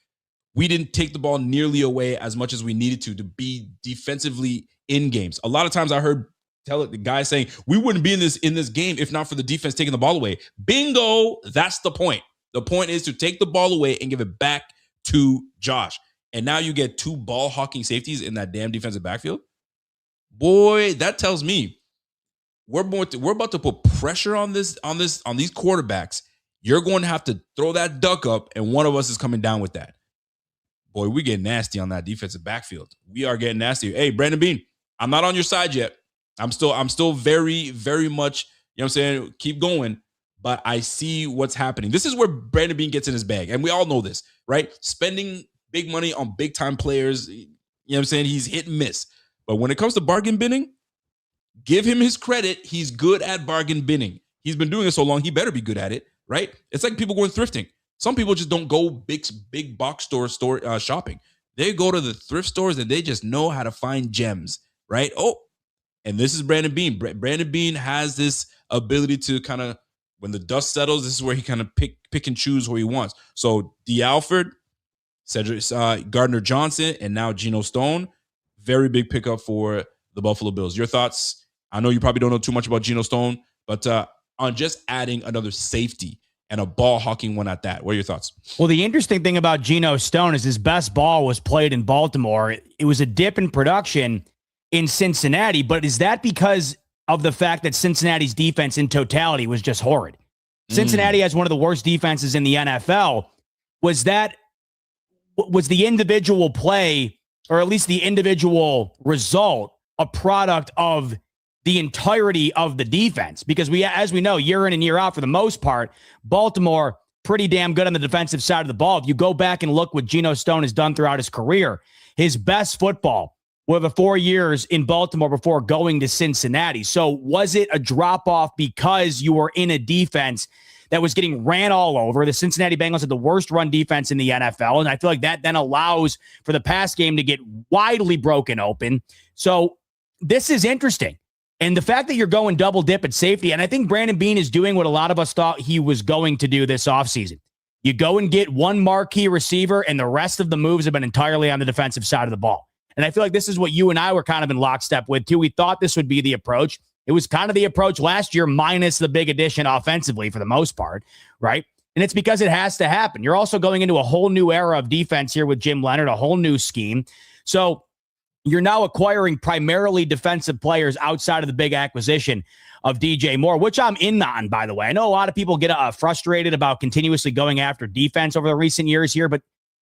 we didn't take the ball nearly away as much as we needed to be defensively in games. A lot of times I heard the guy saying, we wouldn't be in this game if not for the defense taking the ball away. Bingo, that's the point. The point is to take the ball away and give it back to Josh. And now you get 2 ball hawking safeties in that damn defensive backfield. Boy, that tells me we're about to put pressure on these quarterbacks. You're going to have to throw that duck up, and one of us is coming down with that. Boy, we get nasty on that defensive backfield. We are getting nasty. Hey, Brandon Beane, I'm not on your side yet. I'm still very, very much, you know what I'm saying, keep going. But I see what's happening. This is where Brandon Beane gets in his bag. And we all know this, right? Spending big money on big time players, you know what I'm saying? He's hit and miss. But when it comes to bargain binning, give him his credit. He's good at bargain binning. He's been doing it so long, he better be good at it, right? It's like people going thrifting. Some people just don't go big box store shopping. They go to the thrift stores and they just know how to find gems, right? Oh, and this is Brandon Beane. Brandon Beane has this ability to kind of, when the dust settles, this is where he kind of pick and choose who he wants. So D. Alford, Cedric Gardner-Johnson, and now Geno Stone. very big pickup for the Buffalo Bills. Your thoughts? I know you probably don't know too much about Geno Stone, but on just adding another safety and a ball hawking one at that. What are your thoughts? Well, the interesting thing about Geno Stone is his best ball was played in Baltimore. It was a dip in production in Cincinnati, but is that because of the fact that Cincinnati's defense in totality was just horrid? Cincinnati has one of the worst defenses in the NFL. Was the individual play, or at least the individual result, a product of the entirety of the defense? Because as we know, year in and year out, for the most part, Baltimore pretty damn good on the defensive side of the ball. If you go back and look what Geno Stone has done throughout his career, his best football were the 4 years in Baltimore before going to Cincinnati. So was it a drop off because you were in a defense that was getting ran all over? The Cincinnati Bengals had the worst run defense in the NFL, and I feel like that then allows for the pass game to get widely broken open. So this is interesting. And the fact that you're going double dip at safety, and I think Brandon Beane is doing what a lot of us thought he was going to do this offseason. You go and get one marquee receiver, and the rest of the moves have been entirely on the defensive side of the ball. And I feel like this is what you and I were kind of in lockstep with, too. We thought this would be the approach. It was kind of the approach last year, minus the big addition offensively for the most part, right? And it's because it has to happen. You're also going into a whole new era of defense here with Jim Leonard, a whole new scheme. So you're now acquiring primarily defensive players outside of the big acquisition of DJ Moore, which I'm in on, by the way. I know a lot of people get frustrated about continuously going after defense over the recent years here, but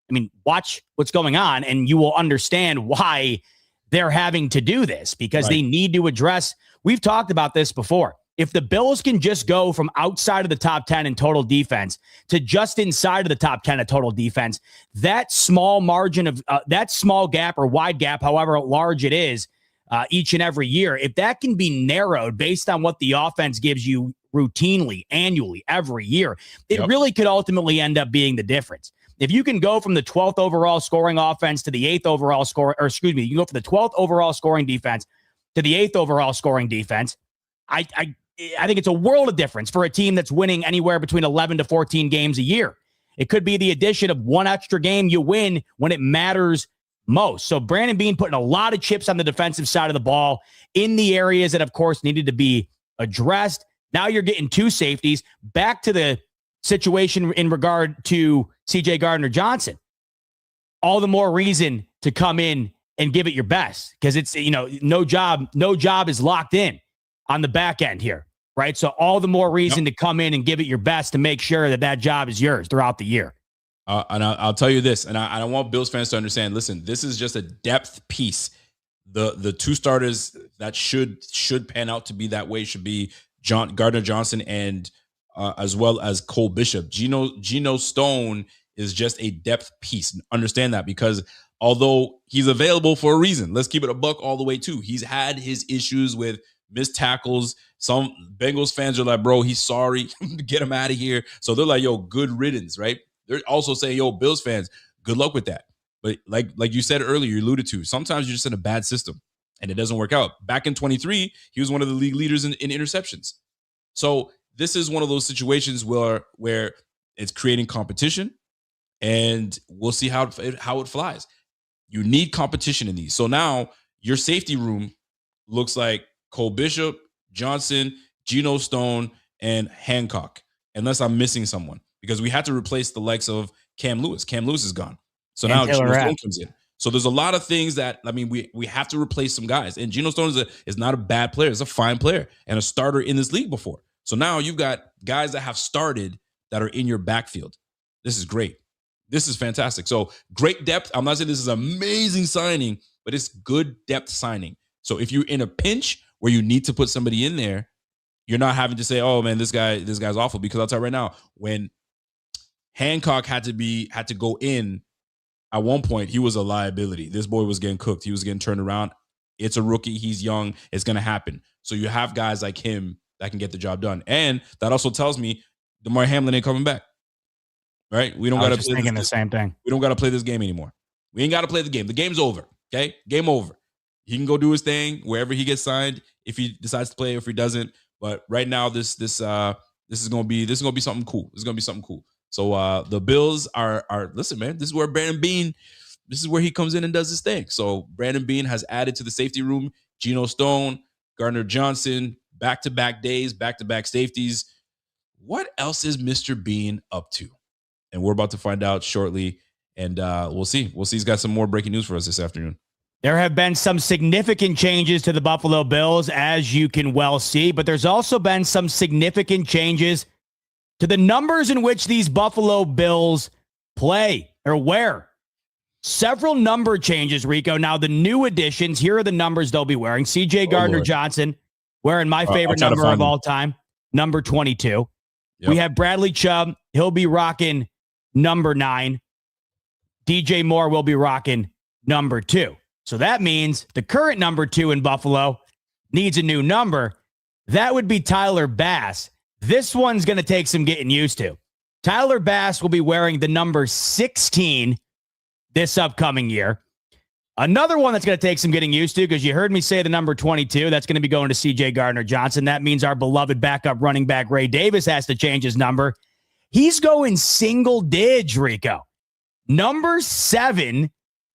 I mean, watch what's going on and you will understand why they're having to do this, because they need to address. We've talked about this before. If the Bills can just go from outside of the top 10 in total defense to just inside of the top 10 of total defense, that small margin of that small gap or wide gap, however large it is, each and every year, if that can be narrowed based on what the offense gives you routinely, annually, every year, it really could ultimately end up being the difference. If you can go from the 12th overall scoring offense to the 8th overall score, or excuse me, you can go from the 12th overall scoring defense to the 8th overall scoring defense, I think it's a world of difference for a team that's winning anywhere between 11 to 14 games a year. It could be the addition of one extra game you win when it matters most. So Brandon Beane putting a lot of chips on the defensive side of the ball in the areas that, of course, needed to be addressed. Now you're getting two safeties. Back to the situation in regard to CJ Gardner-Johnson. All the more reason to come in and give it your best, because it's, no job is locked in on the back end here, right? So all the more reason to come in and give it your best to make sure that job is yours throughout the year. And I'll tell you this, and I want Bills fans to understand, listen, this is just a depth piece. The two starters that should pan out to be that way should be Gardner-Johnson and as well as Cole Bishop. Geno Stone is just a depth piece. Understand that, because although he's available for a reason, let's keep it a buck all the way too. He's had his issues with missed tackles. Some Bengals fans are like, bro, he's sorry. Get him out of here. So they're like, yo, good riddance, right? They're also saying, yo, Bills fans, good luck with that. But like you said earlier, you alluded to, sometimes you're just in a bad system and it doesn't work out. Back in 23, he was one of the league leaders in interceptions. So this is one of those situations where it's creating competition, and we'll see how it flies. You need competition in these. So now your safety room looks like Cole Bishop, Johnson, Geno Stone, and Hancock, unless I'm missing someone, because we had to replace the likes of Cam Lewis. Cam Lewis is gone. So now Geno Stone comes in. So there's a lot of things that, we have to replace some guys. And Geno Stone is not a bad player. He's a fine player and a starter in this league before. So now you've got guys that have started that are in your backfield. This is great. This is fantastic. So great depth. I'm not saying this is amazing signing, but it's good depth signing. So if you're in a pinch where you need to put somebody in there, you're not having to say, oh man, this guy's awful. Because I'll tell you right now, when Hancock had to go in at one point, he was a liability. This boy was getting cooked. He was getting turned around. It's a rookie. He's young. It's going to happen. So you have guys like him that can get the job done. And that also tells me DeMar Hamlin ain't coming back. Right? We don't got to play thinking the same thing. We don't got to play this game anymore. We ain't got to play the game. The game's over. Okay? Game over. He can go do his thing wherever he gets signed, if he decides to play, if he doesn't. But right now, this is gonna be something cool. This is gonna be something cool. So the Bills are listen, man. This is where Brandon Beane this is where he comes in and does his thing. So Brandon Beane has added to the safety room Geno Stone, Gardner-Johnson, back-to-back days, back-to-back safeties. What else is Mr. Beane up to? And we're about to find out shortly. And we'll see. He's got some more breaking news for us this afternoon. There have been some significant changes to the Buffalo Bills, as you can well see, but there's also been some significant changes to the numbers in which these Buffalo Bills play or wear. Several number changes, Rico. Now, the new additions, here are the numbers they'll be wearing. CJ Gardner-Johnson wearing my favorite number of all time, number 22. Yep. We have Bradley Chubb. He'll be rocking number 9. DJ Moore will be rocking number 2. So that means the current number 2 in Buffalo needs a new number. That would be Tyler Bass. This one's going to take some getting used to. Tyler Bass will be wearing the number 16 this upcoming year. Another one that's going to take some getting used to, because you heard me say the number 22, that's going to be going to CJ Gardner-Johnson. That means our beloved backup running back Ray Davis has to change his number. He's going single dig, Rico. Number 7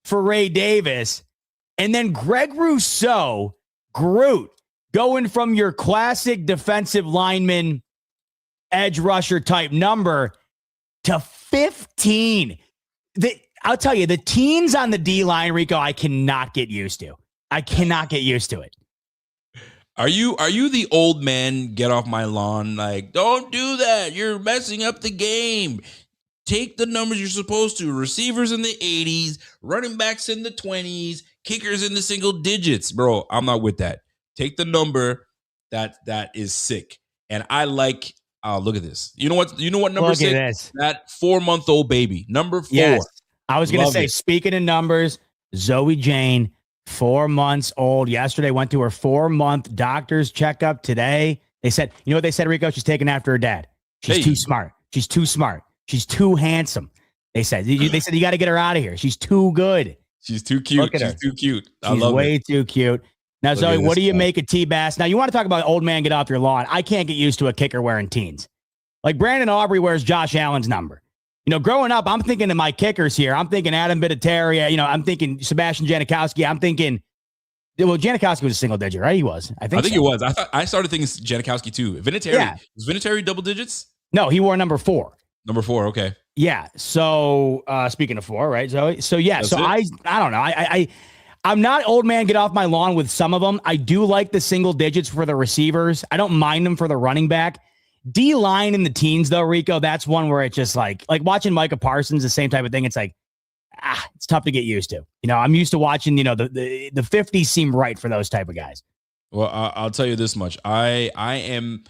for Ray Davis. And then Greg Rousseau, Groot, going from your classic defensive lineman, edge rusher type number to 15. I'll tell you, the teens on the D-line, Rico, I cannot get used to. I cannot get used to it. Are you the old man, get off my lawn? Like, don't do that. You're messing up the game. Take the numbers you're supposed to. Receivers in the 80s, running backs in the 20s, kickers in the single digits. Bro, I'm not with that. Take the number that is sick. And I like, look at this. You know what number look 6? That 4-month-old baby. Number 4. Yes. I was going to say, speaking of numbers, Zoe Jane, 4 months old. Yesterday went to her 4-month doctor's checkup. Today, they said, you know what they said, Rico? She's taking after her dad. She's too smart. She's too smart. She's too handsome. They said you got to get her out of here. She's too good. She's too cute. She's too cute. I love way it. too cute. Now, Zoe, what do you make of T-Bass? Now, you want to talk about old man get off your lawn. I can't get used to a kicker wearing teens. Like Brandon Aubrey wears Josh Allen's number. You know, growing up, I'm thinking of my kickers here. I'm thinking Adam Vinatieri. You know, I'm thinking Sebastian Janikowski. I'm thinking, well, Janikowski was a single digit, right? He was. I think he was. I started thinking Janikowski too. Vinatieri. Was Vinatieri double digits? No, he wore number 4. Number 4. Okay. Yeah. So speaking of 4, right? So yeah. That's I don't know. I'm not old man get off my lawn with some of them. I do like the single digits for the receivers. I don't mind them for the running back. D-line in the teens, though, Rico, that's one where it's just like watching Micah Parsons, the same type of thing. It's like, it's tough to get used to. You know, I'm used to watching, you know, the 50s seem right for those type of guys. Well, I'll tell you this much. I am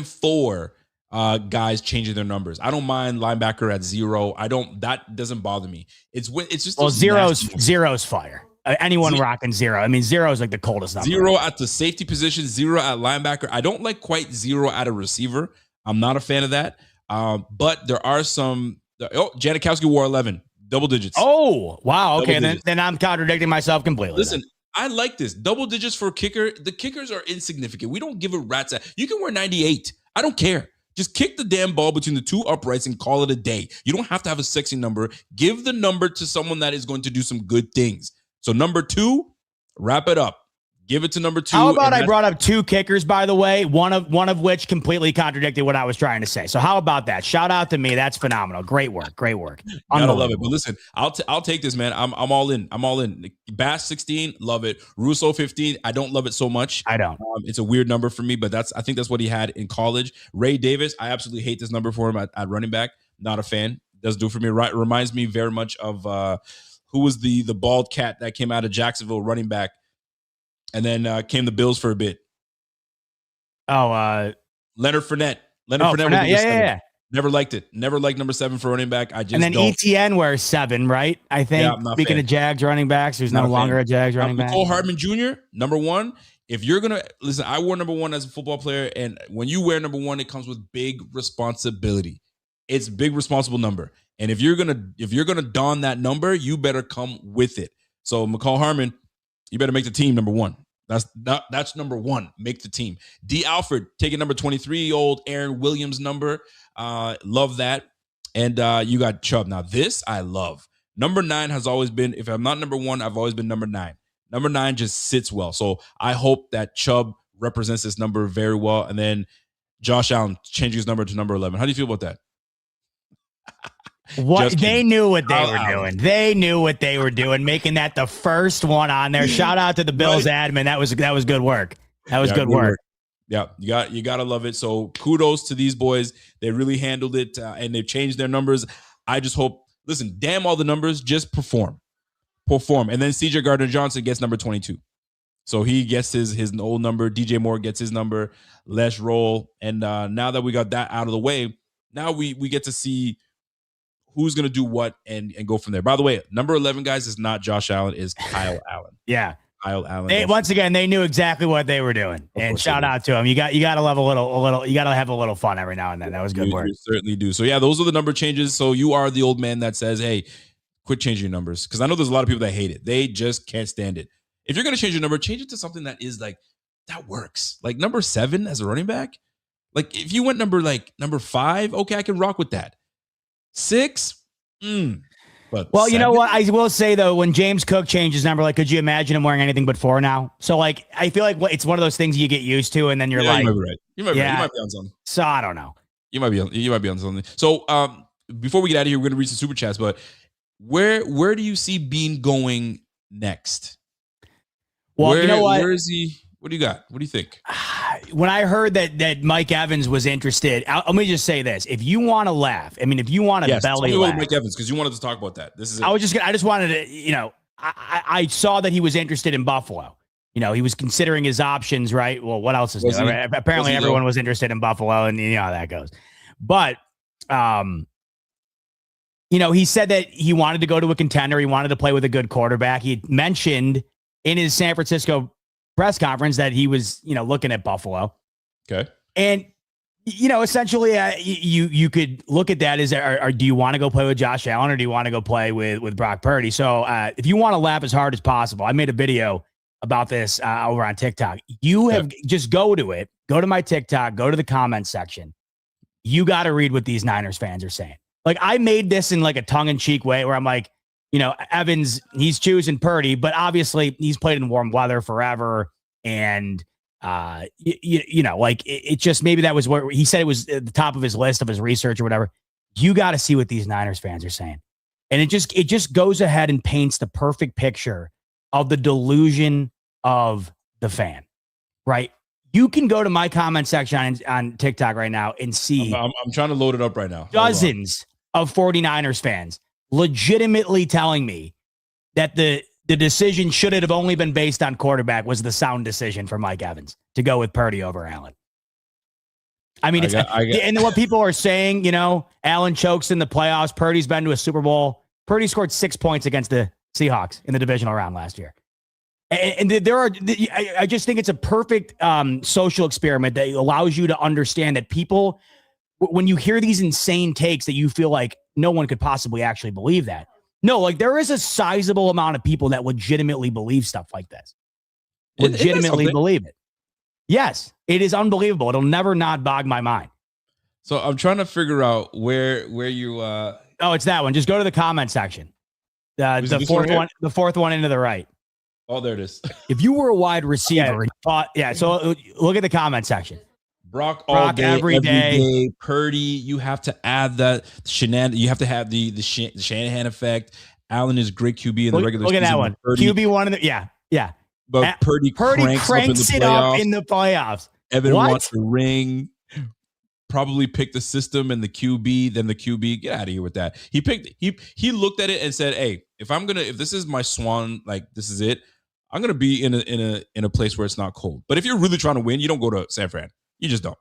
for guys changing their numbers. I don't mind linebacker at 0. That doesn't bother me. It's just, well, zero's fire. Anyone rocking 0. I mean, 0 is like the coldest number. 0 at the safety position, 0 at linebacker. I don't like quite 0 at a receiver. I'm not a fan of that. But there are some. Janikowski wore 11, double digits. Oh, wow. Okay, then I'm contradicting myself completely. Listen, I like this. Double digits for a kicker. The kickers are insignificant. We don't give a rat's ass. You can wear 98. I don't care. Just kick the damn ball between the 2 uprights and call it a day. You don't have to have a sexy number. Give the number to someone that is going to do some good things. So number 2, wrap it up. Give it to number 2. How about I brought up 2 kickers, by the way, one of which completely contradicted what I was trying to say. So how about that? Shout out to me. That's phenomenal. Great work. Great work. Gotta love it. But listen, I'll take this, man. I'm all in. I'm all in. Bass 16, love it. Russo 15, I don't love it so much. I don't. It's a weird number for me, but I think that's what he had in college. Ray Davis, I absolutely hate this number for him at running back. Not a fan. Doesn't do it for me. Right, reminds me very much of who was the bald cat that came out of Jacksonville, running back, and then came the Bills for a bit. Oh, Leonard Fournette. Fournette. Yeah. Never liked it. Never liked number 7 for running back. And then ETN wears 7, right? I think. Yeah, speaking of Jags running backs, there's no longer a Jags running back. Cole Hardman Jr., number 1. If you're gonna listen, I wore number 1 as a football player, and when you wear number 1, it comes with big responsibility. It's big responsible number. And if you're gonna don that number, you better come with it. So McCall Harmon, you better make the team number 1. That's number 1. Make the team. D. Alford taking number 23-year-old Aaron Williams number. Love that. And you got Chubb. Now this I love. Number 9 has always been, if I'm not number 1, I've always been number 9. Number 9 just sits well. So I hope that Chubb represents this number very well. And then Josh Allen changing his number to number 11. How do you feel about that? What they knew what they were doing. They knew what they were doing, making that the first one on there. Shout out to the Bills admin. That was good work. That was good work. Yeah, you gotta love it. So kudos to these boys. They really handled it, and they've changed their numbers. I just hope. Listen, damn all the numbers, just perform. And then CJ Gardner-Johnson gets number 22. So he gets his old number. DJ Moore gets his number. Let's roll. And now that we got that out of the way, now we get to see who's going to do what and go from there. By the way, number 11, guys, is not Josh Allen, is Kyle Allen. Yeah. Kyle Allen. Once again, they knew exactly what they were doing. And shout out to them. You got to love a little, you got to have a little fun every now and then. That was good work. You certainly do. So yeah, those are the number changes. So you are the old man that says, hey, quit changing your numbers. Because I know there's a lot of people that hate it. They just can't stand it. If you're going to change your number, change it to something that is like, that works. Like number 7 as a running back. Like if you went number 5, okay, I can rock with that. 6, But well, 7? You know what? I will say though, when James Cook changed his number, like, could you imagine him wearing anything but 4 now? So like, I feel like it's one of those things you get used to, and then you're like, you might be right. You might be on something. So I don't know. You might be on something. So before we get out of here, we're going to read some super chats. But where do you see Bean going next? Well, you know what? Where is he? What do you got? What do you think? When I heard that Mike Evans was interested, let me just say this: if you want to laugh, I mean, if you want to belly laugh, Mike Evans, because you wanted to talk about that. This is. I just wanted to, I saw that he was interested in Buffalo. He was considering his options, right? Well, what else is new? Apparently, everyone was interested in Buffalo, and you know how that goes. But, he said that he wanted to go to a contender. He wanted to play with a good quarterback. He mentioned in his San Francisco press conference that he was, looking at Buffalo. Okay. And, essentially you could look at that as, do you want to go play with Josh Allen, or do you want to go play with Brock Purdy? So if you want to laugh as hard as possible, I made a video about this over on TikTok. You have just go to my TikTok, go to the comments section. You got to read what these Niners fans are saying. Like, I made this in like a tongue-in-cheek way where I'm like, Evans, he's choosing Purdy, but obviously he's played in warm weather forever. And, it just, maybe that was where he said it was at the top of his list of his research or whatever. You got to see what these Niners fans are saying. And it just goes ahead and paints the perfect picture of the delusion of the fan, right? You can go to my comment section on TikTok right now and see. I'm trying to load it up right now. Dozens of 49ers fans legitimately telling me that the decision, should it have only been based on quarterback, was the sound decision for Mike Evans to go with Purdy over Allen. I mean, and what people are saying, Allen chokes in the playoffs. Purdy's been to a Super Bowl. Purdy scored 6 points against the Seahawks in the divisional round last year. And I just think it's a perfect social experiment that allows you to understand that people, when you hear these insane takes that you feel like no one could possibly actually believe that. No, like, there is a sizable amount of people that legitimately believe stuff like this. Legitimately believe it. Yes, it is unbelievable. It'll never not bog my mind. So I'm trying to figure out where you. Oh, it's that one. Just go to the comment section. The fourth one into the right. Oh, there it is. If you were a wide receiver, so look at the comment section. Brock all day, every day. Purdy, you have to add that you have to have the Shanahan effect. Allen is great QB in the regular season. Look at that one. QB one in the yeah. But Purdy cranks it up in the playoffs. Evan wants the ring. Probably picked the system and the QB, then the QB. Get out of here with that. He looked at it and said, "Hey, if this is my swan, like, this is it. I'm gonna be in a place where it's not cold. But if you're really trying to win, you don't go to San Fran. You just don't."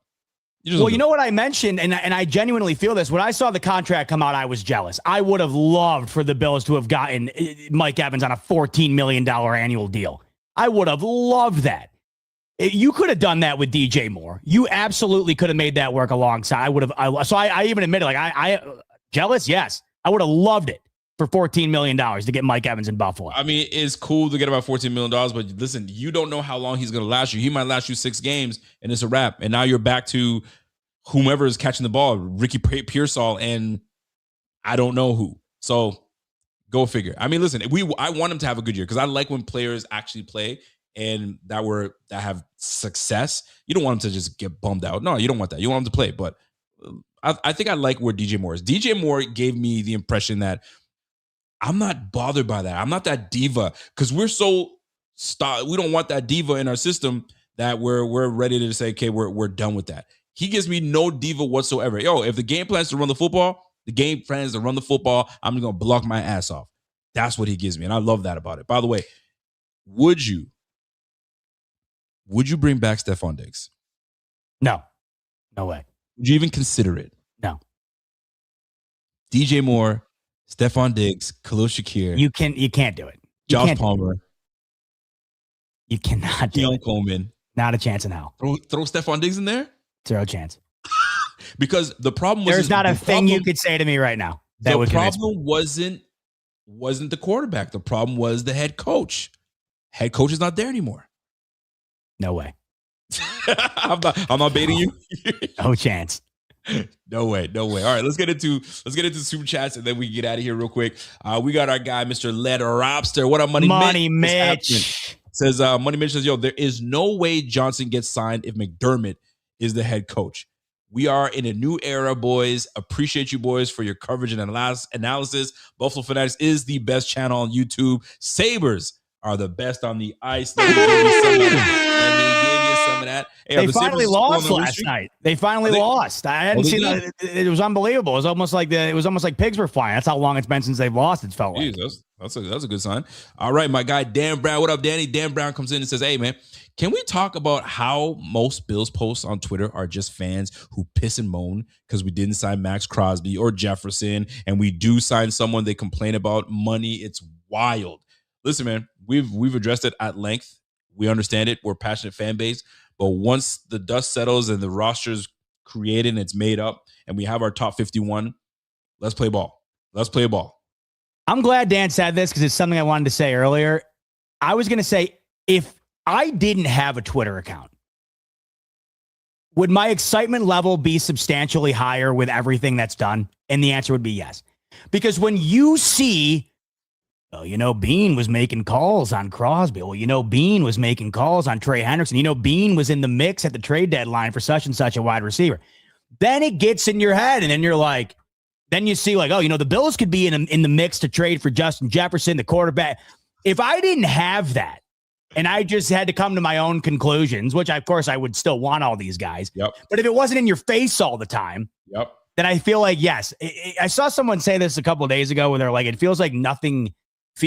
You know what I mentioned, and I genuinely feel this. When I saw the contract come out, I was jealous. I would have loved for the Bills to have gotten Mike Evans on a $14 million annual deal. I would have loved that. You could have done that with DJ Moore. You absolutely could have made that work alongside. I even admitted, like, I jealous. Yes, I would have loved it for $14 million to get Mike Evans in Buffalo. I mean, it's cool to get about $14 million, but listen, you don't know how long he's going to last you. He might last you 6 games, and it's a wrap. And now you're back to whomever is catching the ball, Ricky Pearsall, and I don't know who. So Go figure. I mean, listen, I want him to have a good year because I like when players actually play and that have success. You don't want him to just get bummed out. No, you don't want that. You want him to play. But I think I like where DJ Moore is. DJ Moore gave me the impression that I'm not bothered by that. I'm not that diva because we don't want that diva in our system that we're ready to say, okay, we're done with that. He gives me no diva whatsoever. Yo, if the game plan is to run the football, I'm going to block my ass off. That's what he gives me. And I love that about it. By the way, would you bring back Stephon Diggs? No way. Would you even consider it? No. DJ Moore, Stephon Diggs, Khalil Shakir. You can't do it. Josh Palmer. You cannot do it. Coleman. Not a chance in hell. Throw Stephon Diggs in there? Zero chance. Because the problem was there's not a thing you could say to me right now. The problem wasn't the quarterback. The problem was the head coach. Head coach is not there anymore. No way. I'm not baiting you. No chance. No way. All right, let's get into super chats and then we can get out of here real quick. We got our guy, Mr. Led Robster. What up, Money Mitch? Says Money Mitch says, yo, there is no way Johnson gets signed if McDermott is the head coach. We are in a new era, boys. Appreciate you, boys, for your coverage and analysis. Buffalo Fanatics is the best channel on YouTube. Sabres are the best on the ice. Let me give you some of that. Hey, they finally lost last night. They finally lost. I hadn't seen that. It was unbelievable. It was almost like pigs were flying. That's how long it's been since they've lost. It felt like. Jeez, that's a good sign. All right, my guy Dan Brown. What up, Danny? Dan Brown comes in and says, "Hey, man, can we talk about how most Bills posts on Twitter are just fans who piss and moan because we didn't sign Max Crosby or Jefferson, and we do sign someone they complain about money? It's wild." Listen, man, we've addressed it at length. We understand it. We're a passionate fan base. But once the dust settles and the roster's created and it's made up and we have our top 51, let's play ball. Let's play ball. I'm glad Dan said this because it's something I wanted to say earlier. I was going to say, if I didn't have a Twitter account, would my excitement level be substantially higher with everything that's done? And the answer would be yes. Because when you see, Bean was making calls on Crosby. Bean was making calls on Trey Hendrickson. Bean was in the mix at the trade deadline for such and such a wide receiver. Then it gets in your head, and then you're like, then you see the Bills could be in the mix to trade for Justin Jefferson, the quarterback. If I didn't have that, and I just had to come to my own conclusions, which of course I would still want all these guys. Yep. But if it wasn't in your face all the time, yep, then I feel like, yes. I saw someone say this a couple of days ago where they're like, it feels like nothing.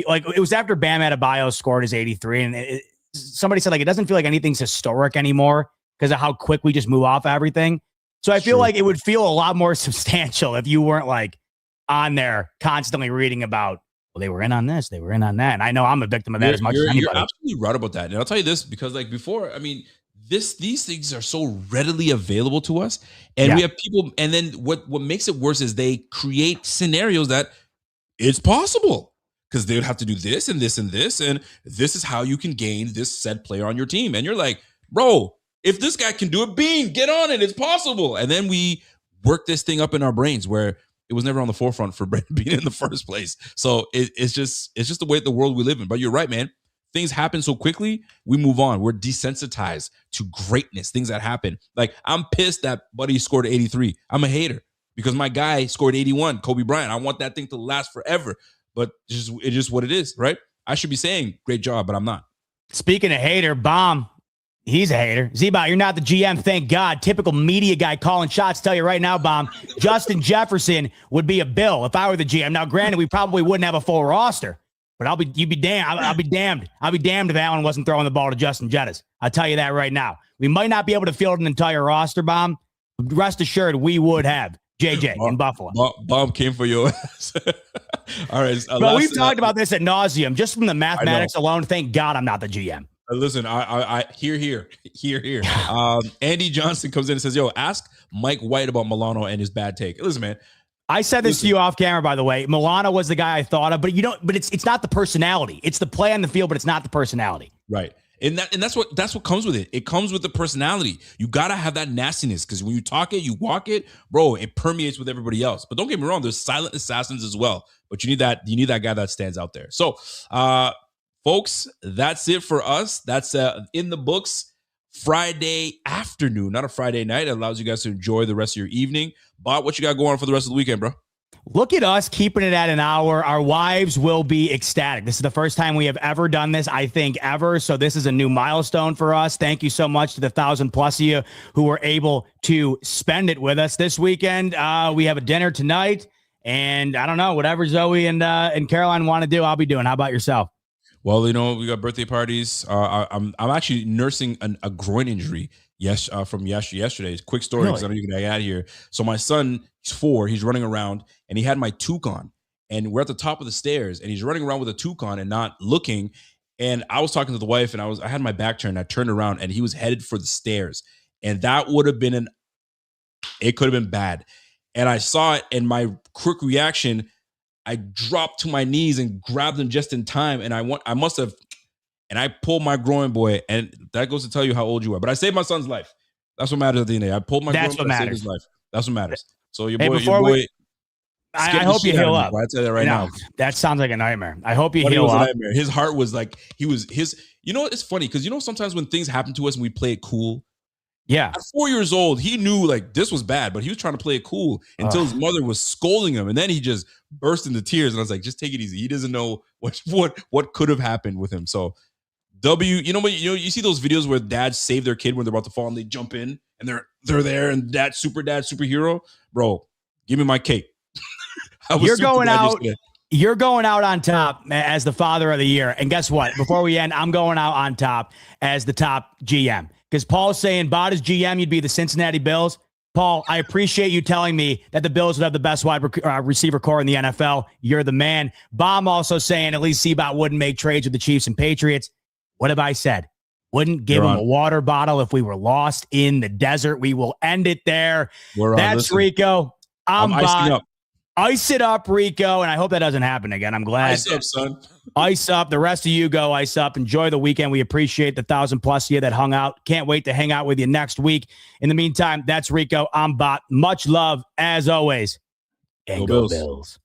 Like it was after Bam Adebayo scored his 83, and somebody said like it doesn't feel like anything's historic anymore because of how quick we just move off everything. So I feel like it would feel a lot more substantial if you weren't like on there constantly reading about, well, they were in on this, they were in on that. And I know I'm a victim of that as much as anybody. You're absolutely right about that. And I'll tell you this, because like before, I mean, these things are so readily available to us, and we have people. And then what makes it worse is they create scenarios that it's possible. Because they would have to do this and this and this. And this is how you can gain this said player on your team. And you're like, bro, if this guy can do it, Bean, get on it. It's possible. And then we work this thing up in our brains where it was never on the forefront for Brandon Bean in the first place. So it's just the way the world we live in. But you're right, man. Things happen so quickly, we move on. We're desensitized to greatness, things that happen. Like, I'm pissed that Buddy scored 83. I'm a hater because my guy scored 81, Kobe Bryant. I want that thing to last forever. But it's just what it is, right? I should be saying great job, but I'm not. Speaking of hater, Bomb, he's a hater. Z-Bot, you're not the GM, thank God. Typical media guy calling shots. Tell you right now, Bomb, Justin Jefferson would be a Bill if I were the GM. Now, granted, we probably wouldn't have a full roster, but I'll be damned. I'll be damned if Allen wasn't throwing the ball to Justin Jettis. I'll tell you that right now. We might not be able to field an entire roster, Bomb. Rest assured, we would have JJ in Buffalo. Bomb came for your ass. All right. But we've talked about this ad nauseum. Just from the mathematics alone, thank God I'm not the GM. Listen, I here. Andy Johnson comes in and says, yo, ask Mike White about Milano and his bad take. Listen, man. I said this to you off camera, by the way. Milano was the guy I thought of, but it's not the personality. It's the play on the field, but it's not the personality. Right. And that's what comes with it. It comes with the personality. You gotta have that nastiness because when you talk it, you walk it, bro. It permeates with everybody else. But don't get me wrong, there's silent assassins as well. But you need that guy that stands out there. So, folks, that's it for us. That's in the books. Friday afternoon, not a Friday night. It allows you guys to enjoy the rest of your evening. Bot, what you got going on for the rest of the weekend, bro? Look at us keeping it at an hour. Our wives will be ecstatic. This is the first time we have ever done this, I think, ever. So this is a new milestone for us. Thank you so much to the 1,000+ of you who were able to spend it with us this weekend. We have a dinner tonight, and I don't know, whatever Zoe and Caroline want to do, I'll be doing. How about yourself? Well, we got birthday parties. I'm actually nursing a groin injury. From yesterday. Quick story because I don't even get out here. So my son, he's 4. He's running around and he had my toque on, and we're at the top of the stairs, and he's running around with a toque on and not looking. And I was talking to the wife, and I had my back turned. I turned around, and he was headed for the stairs, and that would have been it could have been bad. And I saw it, and my quick reaction, I dropped to my knees and grabbed him just in time, and I must have. And I pulled my groin, boy, and that goes to tell you how old you are. But I saved my son's life. That's what matters at the end of the day. I pulled my groin, but I saved his life. That's what matters. So your boy. I hope you heal up. I tell you right now. That sounds like a nightmare. I hope you heal up. His heart was like You know, it's funny because sometimes when things happen to us and we play it cool. Yeah. At 4 years old, he knew like this was bad, but he was trying to play it cool until his mother was scolding him, and then he just burst into tears. And I was like, just take it easy. He doesn't know what could have happened with him. So. You see those videos where dads save their kid when they're about to fall and they jump in and they're there and dad superhero, bro. Give me my cape. You're going out on top as the father of the year. And guess what? Before we end, I'm going out on top as the top GM because Paul's saying, Bot as GM, you'd be the Cincinnati Bills. Paul, I appreciate you telling me that the Bills would have the best wide receiver core in the NFL. You're the man. Bomb also saying at least Z-Bot wouldn't make trades with the Chiefs and Patriots. What have I said? Wouldn't give him a water bottle if we were lost in the desert. We will end it there. That's Rico. I'm icing up. Ice it up, Rico. And I hope that doesn't happen again. I'm glad. Ice up, son. Ice up. The rest of you go ice up. Enjoy the weekend. We appreciate the 1,000+ of you that hung out. Can't wait to hang out with you next week. In the meantime, that's Rico. I'm Bot. Much love as always. And go Bills.